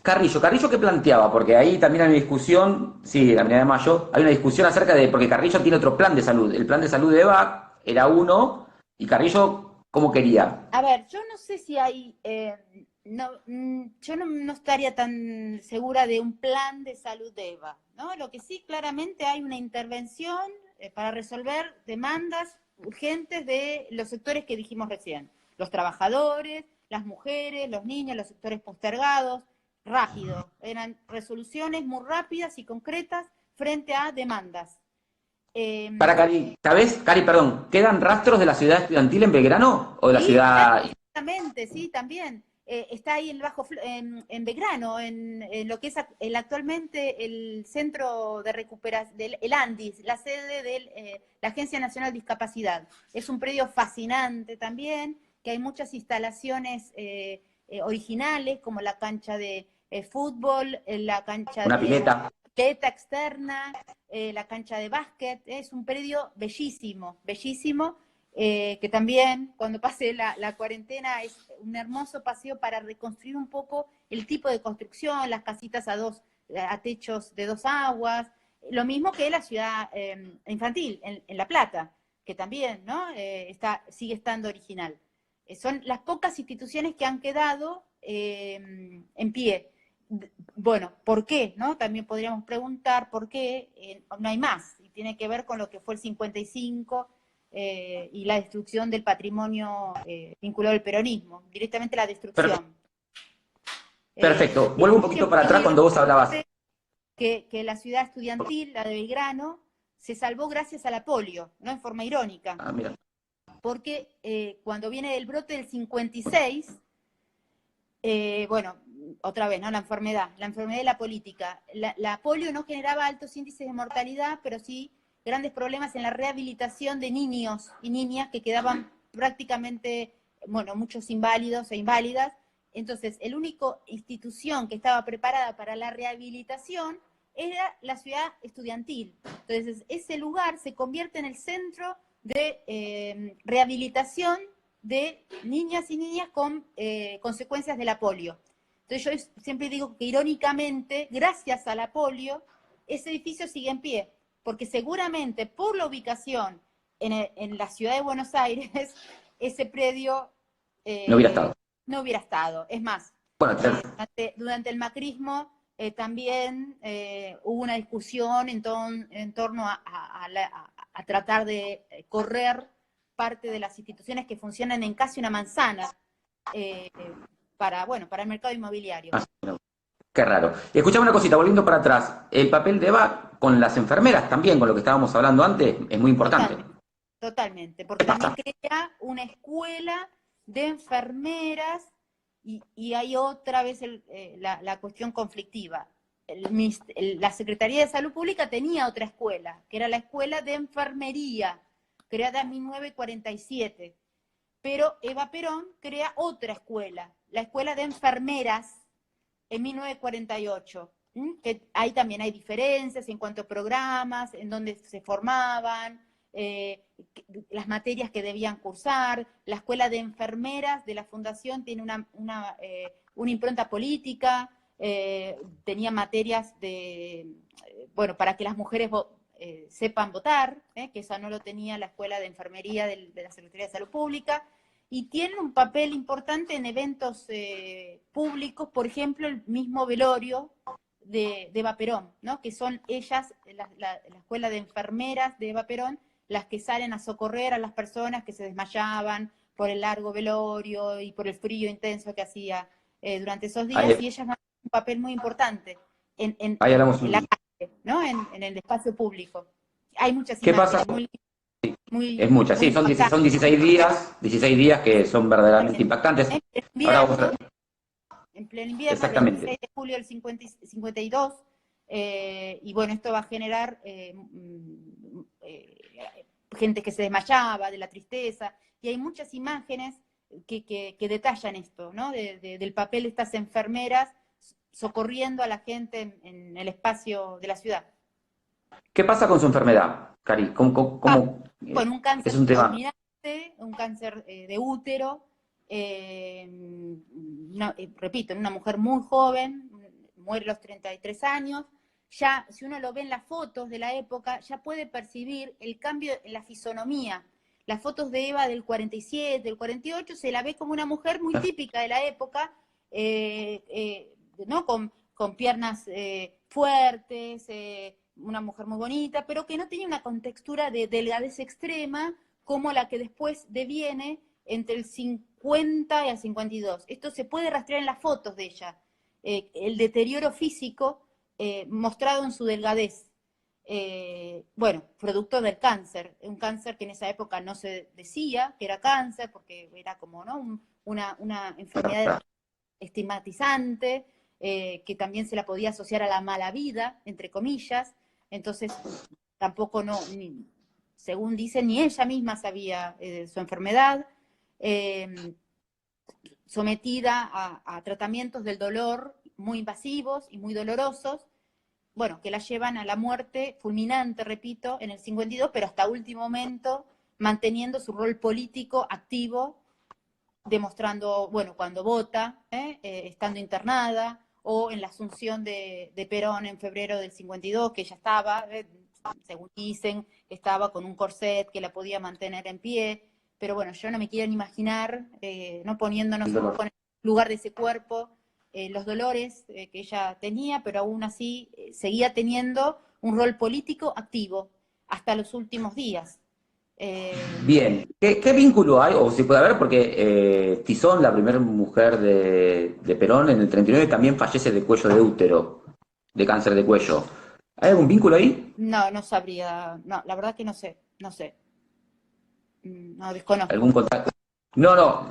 Carrillo, ¿qué planteaba? Porque ahí también hay una discusión, sí, la Avenida de Mayo, hay una discusión acerca de, porque Carrillo tiene otro plan de salud. El plan de salud de Eva era uno, y Carrillo, ¿cómo quería? A ver, yo no sé si hay, yo no estaría tan segura de un plan de salud de Eva, ¿no? Lo que sí, claramente hay una intervención para resolver demandas urgentes de los sectores que dijimos recién. Los trabajadores, las mujeres, los niños, los sectores postergados, rápido. Eran resoluciones muy rápidas y concretas frente a demandas. Para Cari, ¿sabes? Cari, perdón, ¿quedan rastros de la ciudad estudiantil en Belgrano? ¿O de la ciudad...? Exactamente, sí, también. Está ahí en Belgrano, en lo que es actualmente el Centro de Recuperación, el ANDIS, la sede de la Agencia Nacional de Discapacidad. Es un predio fascinante también, que hay muchas instalaciones originales, como la cancha de fútbol, la cancha Una pileta externa, la cancha de básquet. Es un predio bellísimo, bellísimo, que también cuando pase la cuarentena es un hermoso paseo para reconstruir un poco el tipo de construcción, las casitas a techos de 2 aguas, lo mismo que la ciudad infantil en La Plata, que también, ¿no? Sigue estando original. Son las pocas instituciones que han quedado en pie. Bueno, ¿por qué? ¿No? También podríamos preguntar por qué no hay más, y tiene que ver con lo que fue el 55 y la destrucción del patrimonio vinculado al peronismo, directamente la destrucción. Perfecto. Vuelvo un poquito para atrás cuando vos hablabas. Que la ciudad estudiantil, la de Belgrano, se salvó gracias a la polio, no en forma irónica. Ah, mira. Porque cuando viene el brote del 56, bueno, otra vez, ¿no? La enfermedad de la política. La polio no generaba altos índices de mortalidad, pero sí grandes problemas en la rehabilitación de niños y niñas que quedaban prácticamente, bueno, muchos inválidos e inválidas. Entonces, la única institución que estaba preparada para la rehabilitación era la ciudad estudiantil. Entonces, ese lugar se convierte en el centro de rehabilitación de niñas y niñas con consecuencias de la polio. Entonces yo siempre digo que irónicamente, gracias a la polio, ese edificio sigue en pie, porque seguramente por la ubicación en la ciudad de Buenos Aires, ese predio no hubiera estado. No hubiera estado. Es más, bueno, durante el macrismo también hubo una discusión en torno a tratar de correr parte de las instituciones que funcionan en casi una manzana para el mercado inmobiliario. No. Qué raro. Escuchame una cosita, volviendo para atrás. El papel de Eva con las enfermeras también, con lo que estábamos hablando antes, es muy importante. Totalmente, porque también crea una escuela de enfermeras y hay otra vez la cuestión conflictiva. La Secretaría de Salud Pública tenía otra escuela, que era la Escuela de Enfermería, creada en 1947. Pero Eva Perón crea otra escuela, la Escuela de Enfermeras, en 1948. Que ahí también hay diferencias en cuanto a programas, en donde se formaban, las materias que debían cursar. La Escuela de Enfermeras de la Fundación tiene una impronta política, tenía materias bueno, para que las mujeres sepan votar, que eso no lo tenía la Escuela de Enfermería de la Secretaría de Salud Pública, y tienen un papel importante en eventos públicos, por ejemplo, el mismo velorio de Eva Perón, ¿no? Que son ellas, la Escuela de Enfermeras de Eva Perón, las que salen a socorrer a las personas que se desmayaban por el largo velorio y por el frío intenso que hacía durante esos días, y ellas van a tener un papel muy importante en hablamos la calle, ¿no? En el espacio público. Hay muchas ¿Qué imágenes pasa? Es muy muchas, sí, son impactantes. 16 días que son verdaderamente impactantes. En Ahora vamos invierno, en pleno invierno, el exactamente. 26 de julio del 52, y bueno, esto va a generar gente que se desmayaba de la tristeza, y hay muchas imágenes que detallan esto, ¿no? Del papel de estas enfermeras socorriendo a la gente en el espacio de la ciudad. ¿Qué pasa con su enfermedad, Cari? Con un cáncer Es un tema? fulminante, un cáncer de útero, repito, en una mujer muy joven, muere a los 33 años. Ya, si uno lo ve en las fotos de la época, ya puede percibir el cambio en la fisonomía. Las fotos de Eva del 47, del 48, se la ve como una mujer muy típica de la época, ¿no? Con piernas fuertes, una mujer muy bonita, pero que no tenía una contextura de delgadez extrema como la que después deviene entre el 50 y el 52. Esto se puede rastrear en las fotos de ella. El deterioro físico mostrado en su delgadez. Bueno, producto del cáncer, un cáncer que en esa época no se decía que era cáncer, porque era como, ¿no? una enfermedad estigmatizante, que también se la podía asociar a la mala vida, entre comillas. Entonces tampoco, según dice, ni ella misma sabía su enfermedad, sometida a tratamientos del dolor muy invasivos y muy dolorosos, bueno, que la llevan a la muerte fulminante, repito, en el 52, pero hasta último momento manteniendo su rol político activo, demostrando, bueno, cuando vota, estando internada, o en la asunción de Perón en febrero del 52, que ella estaba, según dicen, estaba con un corset que la podía mantener en pie, pero bueno, yo no me quiero ni imaginar, no poniéndonos un poco en el lugar de ese cuerpo, los dolores que ella tenía, pero aún así seguía teniendo un rol político activo hasta los últimos días. Bien, ¿qué vínculo hay, o se puede haber, porque Tizón, la primera mujer de Perón, en el 39 también fallece de cuello de útero, de cáncer de cuello. ¿Hay algún vínculo ahí? No sabría, no, la verdad que no sé, no desconozco. ¿Algún contacto? No,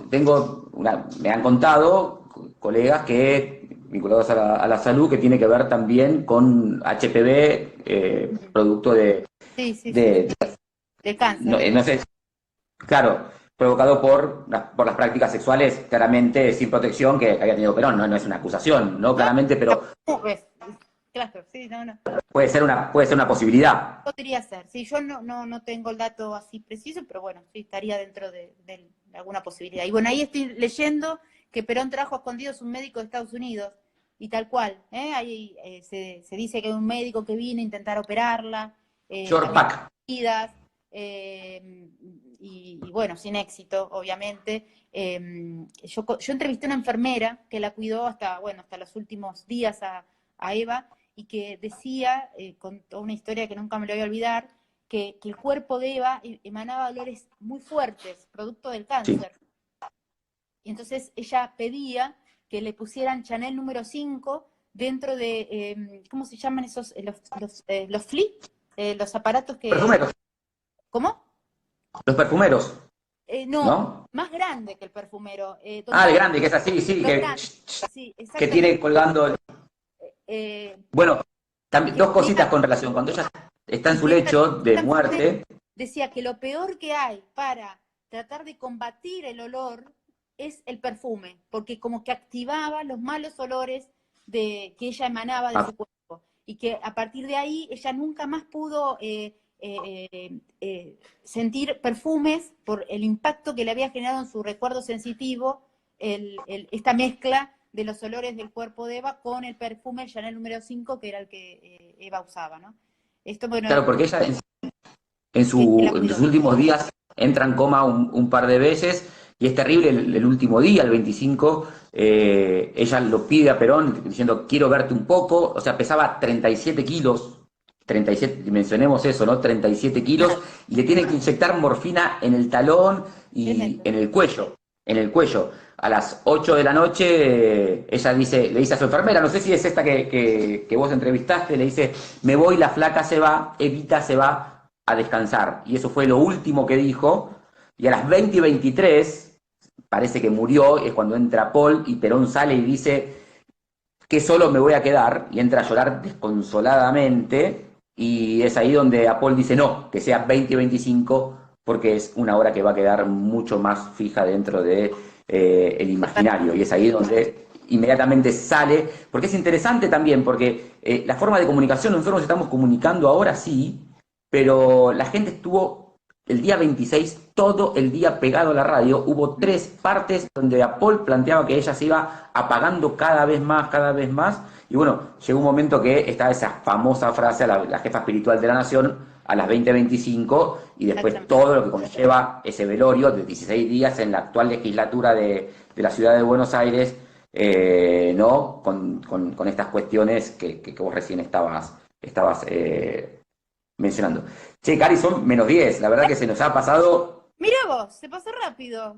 me han contado colegas que, vinculados a la salud, que tiene que ver también con HPV, producto Sí, de de cáncer. no sé, claro, provocado por las prácticas sexuales claramente sin protección que había tenido Perón. No es una acusación, ¿no? No, Claramente, pero pues, claro, sí, no. puede ser una posibilidad. Podría ser, sí, yo no tengo el dato así preciso, pero bueno, sí, estaría dentro de alguna posibilidad. Y bueno, ahí estoy leyendo que Perón trajo a escondidos un médico de Estados Unidos, y tal cual, ahí se dice que hay un médico que vino a intentar operarla, George también Pack. heridas, y bueno, sin éxito, obviamente. Yo entrevisté a una enfermera que la cuidó hasta los últimos días a Eva, y que decía, con toda una historia que nunca me lo voy a olvidar, que el cuerpo de Eva emanaba olores muy fuertes, producto del Sí. cáncer. Y entonces ella pedía que le pusieran Chanel número 5 dentro de, ¿cómo se llaman esos? Los flip, los aparatos que... Perfumeros. ¿Cómo? Los perfumeros. No, ¿no? más grande que el perfumero. Ah, Donde el grande, que es así, sí, lo grande, sí, que tiene exactamente. colgando. eh, Bueno, también, que dos cositas decía, con relación. Cuando ella está en y su que ella lecho de justamente muerte, decía que lo peor que hay para tratar de combatir el olor es el perfume, porque como que activaba los malos olores que ella emanaba de ah, su cuerpo. Y que a partir de ahí ella nunca más pudo sentir perfumes por el impacto que le había generado en su recuerdo sensitivo esta mezcla de los olores del cuerpo de Eva con el perfume Chanel número 5 que era el que Eva usaba, ¿no? Esto, bueno, claro, porque ella que la en sus cuidó. últimos días entra en coma un par de veces y es terrible el último día, el 25, ella lo pide a Perón diciendo quiero verte un poco, o sea, pesaba 37 kilos, 37, mencionemos eso, ¿no? 37 kilos y le tienen que inyectar morfina en el talón y Tremendo. en el cuello, en el cuello. A las 8 de la noche ella le dice a su enfermera, no sé si es esta que vos entrevistaste, le dice, me voy, la flaca se va, Evita se va a descansar. Y eso fue lo último que dijo. Y a las 20:23, parece que murió, es cuando entra Paul y Perón sale y dice que solo me voy a quedar, y entra a llorar desconsoladamente. Y es ahí donde a Paul dice no, que sea 20:25, porque es una hora que va a quedar mucho más fija dentro de el imaginario. Y es ahí donde inmediatamente sale, porque es interesante también, porque la forma de comunicación, nosotros nos estamos comunicando ahora sí, pero la gente estuvo el día 26 todo el día pegado a la radio. Hubo 3 partes donde a Paul planteaba que ella se iba apagando cada vez más. Y bueno, llegó un momento que estaba esa famosa frase a la jefa espiritual de la nación a las 20:25 y después Exactamente. todo lo que conlleva ese velorio de 16 días en la actual legislatura de la ciudad de Buenos Aires, ¿no? Con estas cuestiones que vos recién estabas mencionando. Che, Cari, son -10. La verdad que se nos ha pasado Mira vos, se pasó rápido.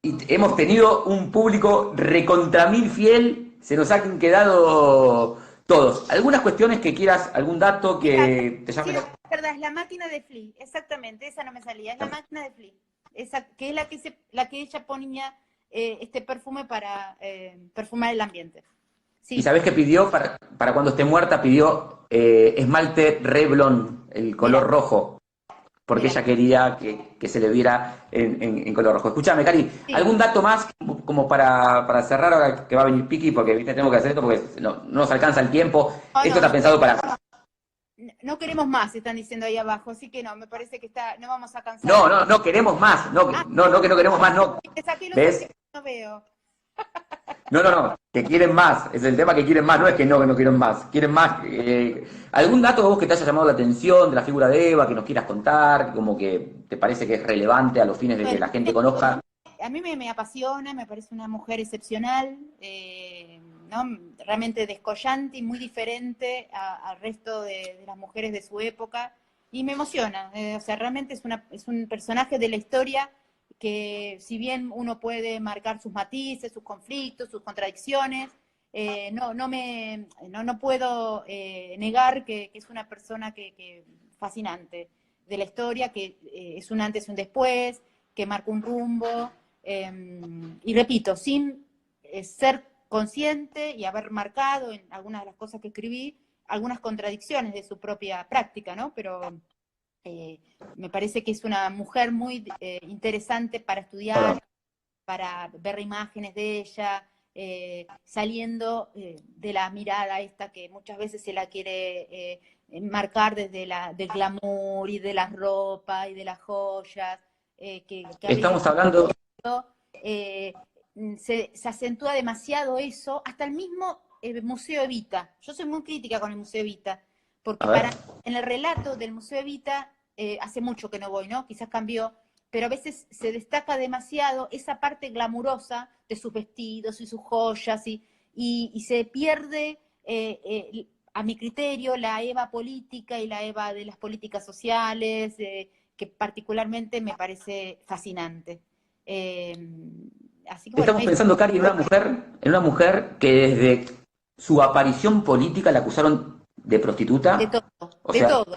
y hemos tenido un público recontra mil fiel. Se nos han quedado todos. ¿Algunas cuestiones que quieras, algún dato Mira, que te llame sí, es la verdad, es la máquina de Flea, exactamente, esa no me salía, es la máquina de Flea, esa, que es la que ella ponía este perfume para perfumar el ambiente. ¿Y Sí, sabés qué pidió para cuando esté muerta? Pidió esmalte Revlon, el color mira, rojo, porque mira, ella quería que se le viera en color rojo. Escúchame, Cari, sí. ¿algún dato más como para cerrar ahora que va a venir Piki? Porque ¿viste? Tengo que hacer esto porque no nos alcanza el tiempo. No, Esto no, está pensado para... no queremos más, están diciendo ahí abajo, así que no, me parece que no vamos a cansar No, a... no, no queremos más. No, Ah, no, no que no queremos más, no. te saqué los ¿Ves? anteojos, no veo. No, no, no. Que quieren más. Es el tema que quieren más. No es que no quieren más. Quieren más. ¿Algún dato de vos que te haya llamado la atención de la figura de Eva, que nos quieras contar, como que te parece que es relevante a los fines de que Bueno, la gente conozca? a mí me apasiona, me parece una mujer excepcional, ¿no? Realmente descollante y muy diferente al resto de las mujeres de su época, y me emociona, o sea, realmente es un personaje de la historia que si bien uno puede marcar sus matices, sus conflictos, sus contradicciones, no puedo negar que es una persona fascinante de la historia, que es un antes y un después, que marca un rumbo, y repito, sin ser consciente y haber marcado en algunas de las cosas que escribí algunas contradicciones de su propia práctica, ¿no? Pero me parece que es una mujer muy interesante para estudiar, para ver imágenes de ella, saliendo de la mirada esta que muchas veces se la quiere marcar desde del glamour y de la ropa y de las joyas, que a veces Estamos hablando... eh, se acentúa demasiado eso, hasta el mismo Museo Evita. Yo soy muy crítica con el Museo Evita, A porque ver. en el relato del Museo Evita, hace mucho que no voy, ¿no? Quizás cambió, pero a veces se destaca demasiado esa parte glamurosa de sus vestidos y sus joyas, y se pierde, a mi criterio, la Eva política y la Eva de las políticas sociales, que particularmente me parece fascinante. Eh, Así que bueno, Estamos pensando, Cari, en una mujer que desde su aparición política la acusaron de de prostituta. todo, O de sea, todo.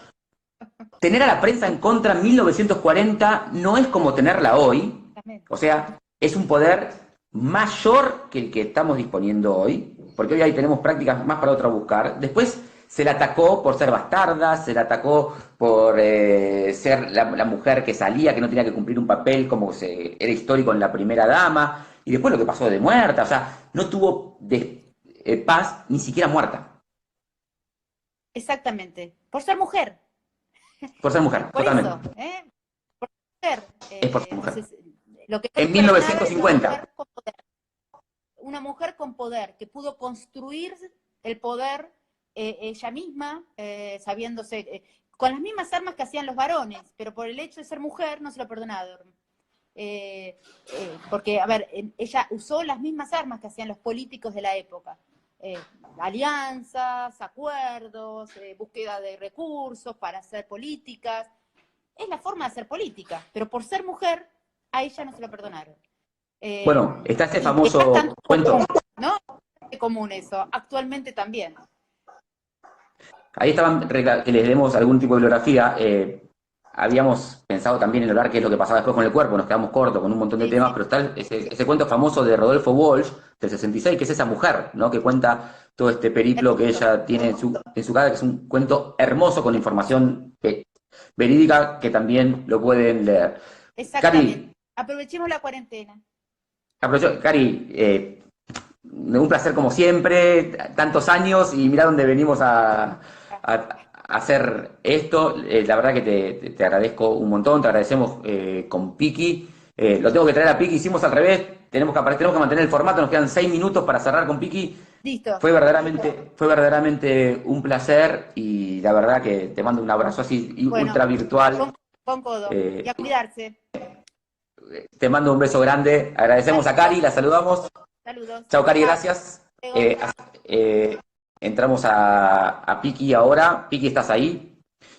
tener a la prensa en contra en 1940 no es como tenerla hoy. O sea, es un poder mayor que el que estamos disponiendo hoy, porque hoy ahí tenemos prácticas más para otra buscar. Después se la atacó por ser bastarda, se la atacó por ser la mujer que salía, que no tenía que cumplir un papel como era histórico en la primera dama, y después lo que pasó de muerta, o sea, no tuvo paz ni siquiera muerta. Exactamente, por ser mujer. Por ser mujer, Por totalmente. eso, ¿eh? Por ser. Es por ser mujer. Entonces, lo que no En se perdonaba es 1950. una mujer con poder, que pudo construir el poder ella misma, sabiéndose, con las mismas armas que hacían los varones, pero por el hecho de ser mujer no se lo perdonaron. Porque, a ver, ella usó las mismas armas que hacían los políticos de la época. Alianzas, acuerdos, búsqueda de recursos para hacer políticas. Es la forma de hacer política, pero por ser mujer, a ella no se lo perdonaron. Bueno, está este famoso cuento. Común, ¿no? Es común eso, actualmente también. Ahí estaban que les demos algún tipo de bibliografía. Habíamos pensado también en hablar qué es lo que pasaba después con el cuerpo, nos quedamos cortos con un montón de temas, pero está ese cuento famoso de Rodolfo Walsh, del 66, que es esa mujer, ¿no? Que cuenta todo este periplo que ella tiene en su casa, que es un cuento hermoso con información verídica que también lo pueden leer. Exactamente. Cari, aprovechemos la cuarentena. Cari, un placer como siempre, tantos años, y mirá dónde venimos a hacer esto. La verdad que te agradezco un montón, te agradecemos con Piki. Lo tengo que traer a Piki, hicimos al revés, tenemos que mantener el formato, nos quedan 6 minutos para cerrar con Piki. Listo. Fue verdaderamente un placer, y la verdad que te mando un abrazo así ultra virtual. Con codo. Y a cuidarse. Te mando un beso grande, agradecemos a Cari, la saludamos. Saludos. Chao, Cari, gracias. Entramos a Piki ahora. Piki, ¿estás ahí?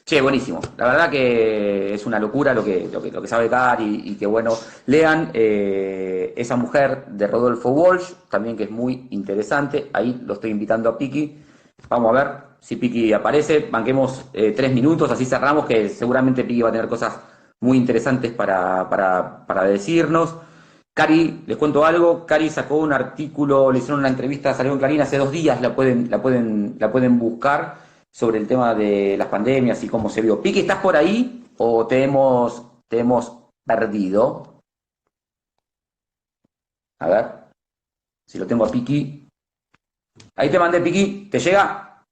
Che, buenísimo. La verdad que es una locura lo que sabe Cari, y que bueno, lean Esa mujer de Rodolfo Walsh, también, que es muy interesante. Ahí lo estoy invitando a Piki. Vamos a ver si Piki aparece. Banquemos 3 minutos, así cerramos, que seguramente Piki va a tener cosas muy interesantes para decirnos. Cari, les cuento algo. Cari sacó un artículo, le hicieron una entrevista, salió en Clarín hace 2 días, la pueden buscar, sobre el tema de las pandemias y cómo se vio. Piki, ¿estás por ahí o te hemos perdido? A ver si lo tengo a Piki. Ahí te mandé, Piki, ¿te llega?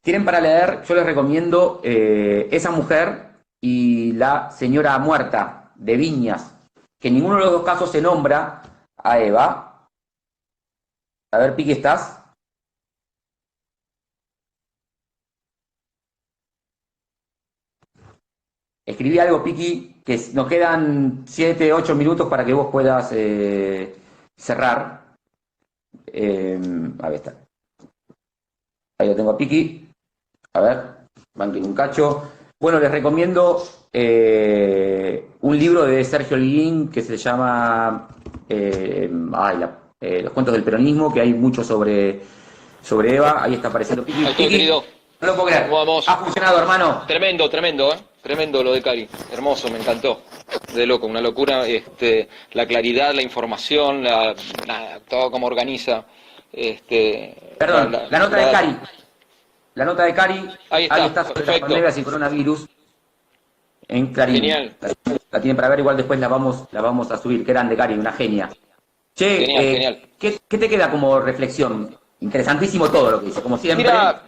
Tienen para leer, yo les recomiendo Esa mujer y La señora muerta, de Viñas, que en ninguno de los dos casos se nombra a Eva. A ver, Piki, ¿estás? Escribí algo, Piki, que nos quedan 7, 8 minutos para que vos puedas cerrar. Ahí está. Ahí lo tengo a Piki. A ver, banquen un cacho. Bueno, les recomiendo un libro de Sergio Liguín que se llama Los cuentos del peronismo, que hay mucho sobre Eva. Ahí está apareciendo Piki. Aquí, querido. No lo puedo creer. ¿Cómo vamos? Ha funcionado, hermano. Tremendo, tremendo lo de Cari. Hermoso, me encantó. De loco, una locura. La claridad, la información, todo como organiza. Perdón, la nota de Cari. La nota de Cari. Ahí está sobre perfecto. las pandemias y coronavirus en Clarín. Genial. La tienen para ver, igual después la vamos a subir. Qué grande, Cari, una genia. Che, Genial. ¿qué te queda como reflexión? Interesantísimo todo lo que dice, como siempre. Mira,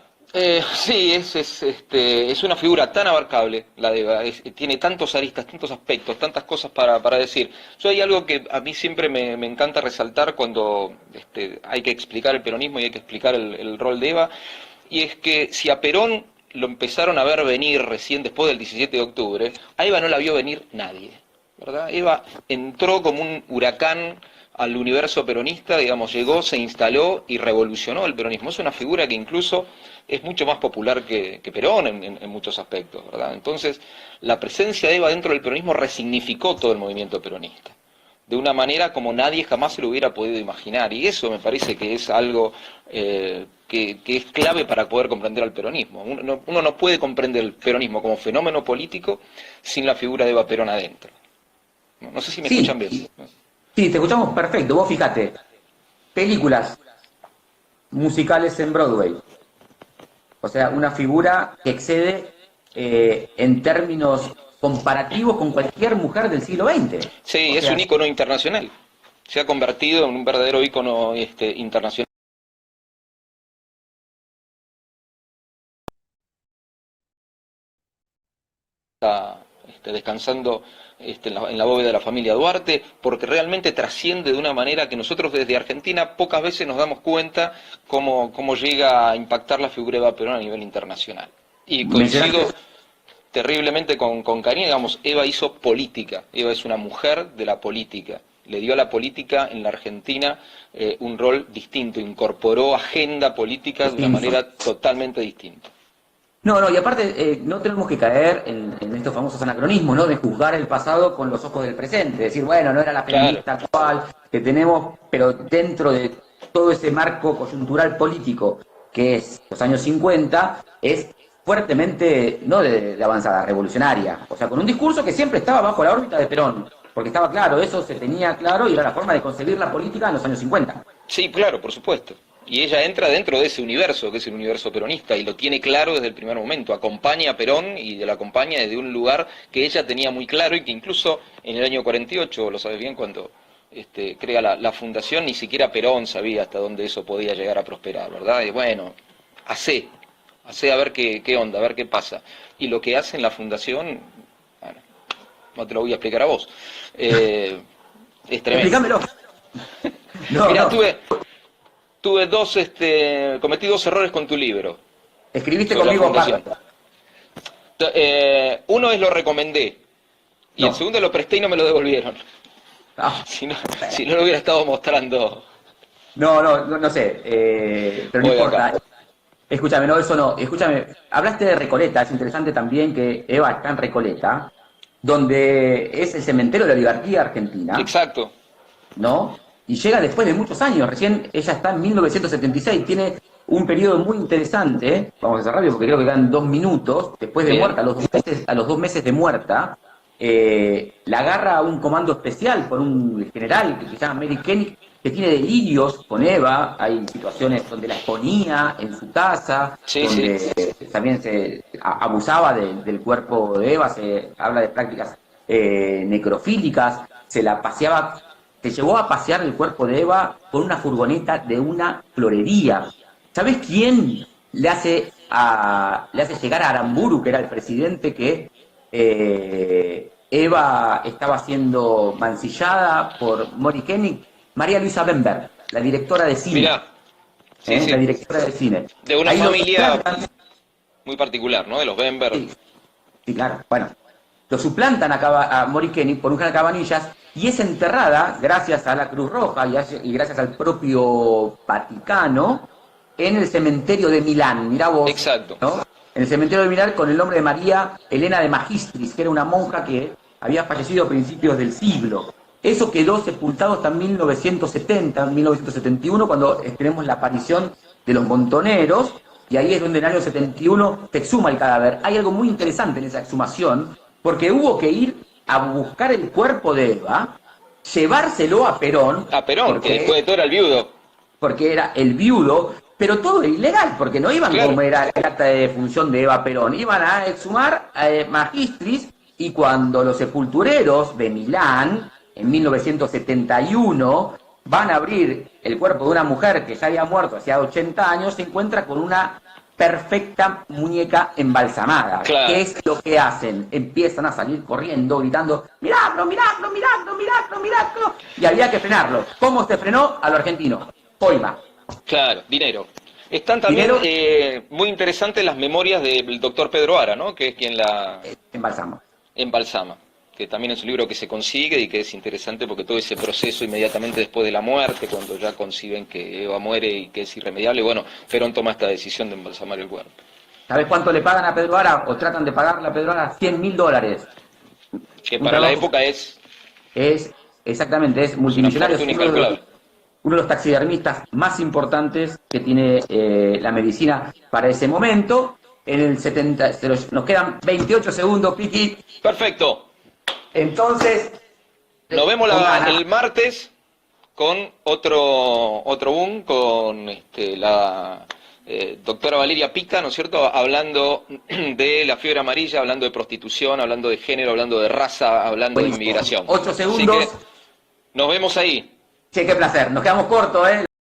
sí, es una figura tan abarcable, la de Eva. Tiene tantos aristas, tantos aspectos, tantas cosas para decir. Yo hay algo que a mí siempre me encanta resaltar cuando hay que explicar el peronismo y hay que explicar el rol de Eva, y es que si a Perón lo empezaron a ver venir recién después del 17 de octubre, a Eva no la vio venir nadie, ¿verdad? Eva entró como un huracán al universo peronista, digamos, llegó, se instaló y revolucionó el peronismo. Es una figura que incluso es mucho más popular que Perón en muchos aspectos, ¿verdad? Entonces, la presencia de Eva dentro del peronismo resignificó todo el movimiento peronista, de una manera como nadie jamás se lo hubiera podido imaginar, y eso me parece que es algo que es clave para poder comprender al peronismo. Uno no puede comprender el peronismo como fenómeno político sin la figura de Eva Perón adentro. No sé si me Sí, escuchan bien. sí, te escuchamos perfecto. Vos fíjate, películas musicales en Broadway. O sea, una figura que excede en términos comparativos con cualquier mujer del siglo XX. O Sí, es sea, un ícono internacional. Se ha convertido en un verdadero ícono internacional. Está descansando en la bóveda de la familia Duarte, porque realmente trasciende de una manera que nosotros desde Argentina pocas veces nos damos cuenta cómo llega a impactar la figura de Eva Perón a nivel internacional. Y mencionaste, coincido terriblemente con Karina, digamos, Eva hizo política, Eva es una mujer de la política, le dio a la política en la Argentina un rol distinto, incorporó agenda política de una distinto. manera totalmente distinta. No, no, y aparte no tenemos que caer en estos famosos anacronismos, ¿no? De juzgar el pasado con los ojos del presente, decir, bueno, no era la Claro, feminista actual que tenemos, pero dentro de todo ese marco coyuntural político que es los años 50, es fuertemente, no de avanzada, revolucionaria. O sea, con un discurso que siempre estaba bajo la órbita de Perón, porque estaba claro, eso se tenía claro y era la forma de concebir la política en los años 50. sí, claro, por supuesto. Y ella entra dentro de ese universo, que es el universo peronista, y lo tiene claro desde el primer momento. Acompaña a Perón y la acompaña desde un lugar que ella tenía muy claro y que incluso en el año 48, lo sabes bien, cuando crea la fundación, ni siquiera Perón sabía hasta dónde eso podía llegar a prosperar, ¿verdad? Y bueno, hacé a ver qué onda, a ver qué pasa. Y lo que hace en la fundación, bueno, no te lo voy a explicar a vos, es tremendo. Explícamelo. No, Mirá, no. cometí dos errores con tu libro Escribiste sobre la conmigo fundación. aparte. Uno es lo recomendé y el No. segundo lo presté y no me lo devolvieron. Ah, Si no lo hubiera estado mostrando no sé, pero no hoy acá. importa. Escúchame, no, eso no. Escúchame, hablaste de Recoleta, es interesante también que Eva está en Recoleta, donde es el cementerio de la oligarquía argentina, Exacto. ¿no? Y llega después de muchos años, recién ella está en 1976, tiene un periodo muy interesante, vamos a hacer rápido porque creo que quedan 2 minutos, después de Bien. muerta, a los 2 meses de muerta, la agarra a un comando especial por un general que se llama Mary Kenny, que tiene delirios con Eva, hay situaciones donde la exponía en su casa, Sí, sí. donde también se abusaba del cuerpo de Eva, se habla de prácticas necrofílicas, se la paseaba, se llevó a pasear el cuerpo de Eva con una furgoneta de una florería. ¿Sabes quién le hace llegar a Aramburu, que era el presidente que Eva estaba siendo mancillada por Mori Kenny? María Luisa Bember, la directora de cine. Mirá, sí, La sí. directora de cine. De una Ahí lo familia suplantan, muy particular, ¿no? De los Bember. sí, sí, claro, bueno. Lo suplantan a Mori Kenny por un Cabanillas y es enterrada, gracias a la Cruz Roja y gracias al propio Vaticano, en el cementerio de Milán. Mirá vos, Exacto. ¿no? En el cementerio de Milán con el nombre de María Elena de Magistris, que era una monja que había fallecido a principios del siglo. Eso quedó sepultado hasta 1970, 1971, cuando tenemos la aparición de los montoneros, y ahí es donde en el año 71 se exhuma el cadáver. Hay algo muy interesante en esa exhumación, porque hubo que ir a buscar el cuerpo de Eva, llevárselo a Perón, A Perón, que después de todo era el viudo. porque era el viudo, pero todo era ilegal, porque no iban Claro. como era el acta de defunción de Eva Perón, iban a exhumar a Magistris, y cuando los sepultureros de Milán, en 1971, van a abrir el cuerpo de una mujer que ya había muerto hacía 80 años, se encuentra con una perfecta muñeca embalsamada. Claro. ¿Qué es lo que hacen? Empiezan a salir corriendo, gritando, ¡miradlo, miradlo, miradlo, miradlo, miradlo! Y había que frenarlo. ¿Cómo se frenó? A lo argentino. Coima. Claro, dinero. Están también muy interesantes las memorias del doctor Pedro Ara, ¿no? Que es quien la Embalsama. embalsama, que también es un libro que se consigue y que es interesante porque todo ese proceso inmediatamente después de la muerte, cuando ya conciben que Eva muere y que es irremediable, bueno, Perón toma esta decisión de embalsamar el cuerpo. ¿Sabes cuánto le pagan a Pedro Ara? O tratan de pagarle a Pedro Ara $100.000. Que Un para la trabajo. época es Exactamente, es una multimillonario. fortuna Es incalculable. uno de los taxidermistas más importantes que tiene la medicina para ese momento. En el 70, nos quedan 28 segundos, Piti. Perfecto. Entonces, Nos vemos Pongan- el martes con otro boom, con la doctora Valeria Pica, ¿no es cierto?, hablando de la fiebre amarilla, hablando de prostitución, hablando de género, hablando de raza, hablando de Buenísimo. inmigración. 8 Así segundos. que nos vemos ahí. Che, qué placer. Nos quedamos cortos, ¿eh?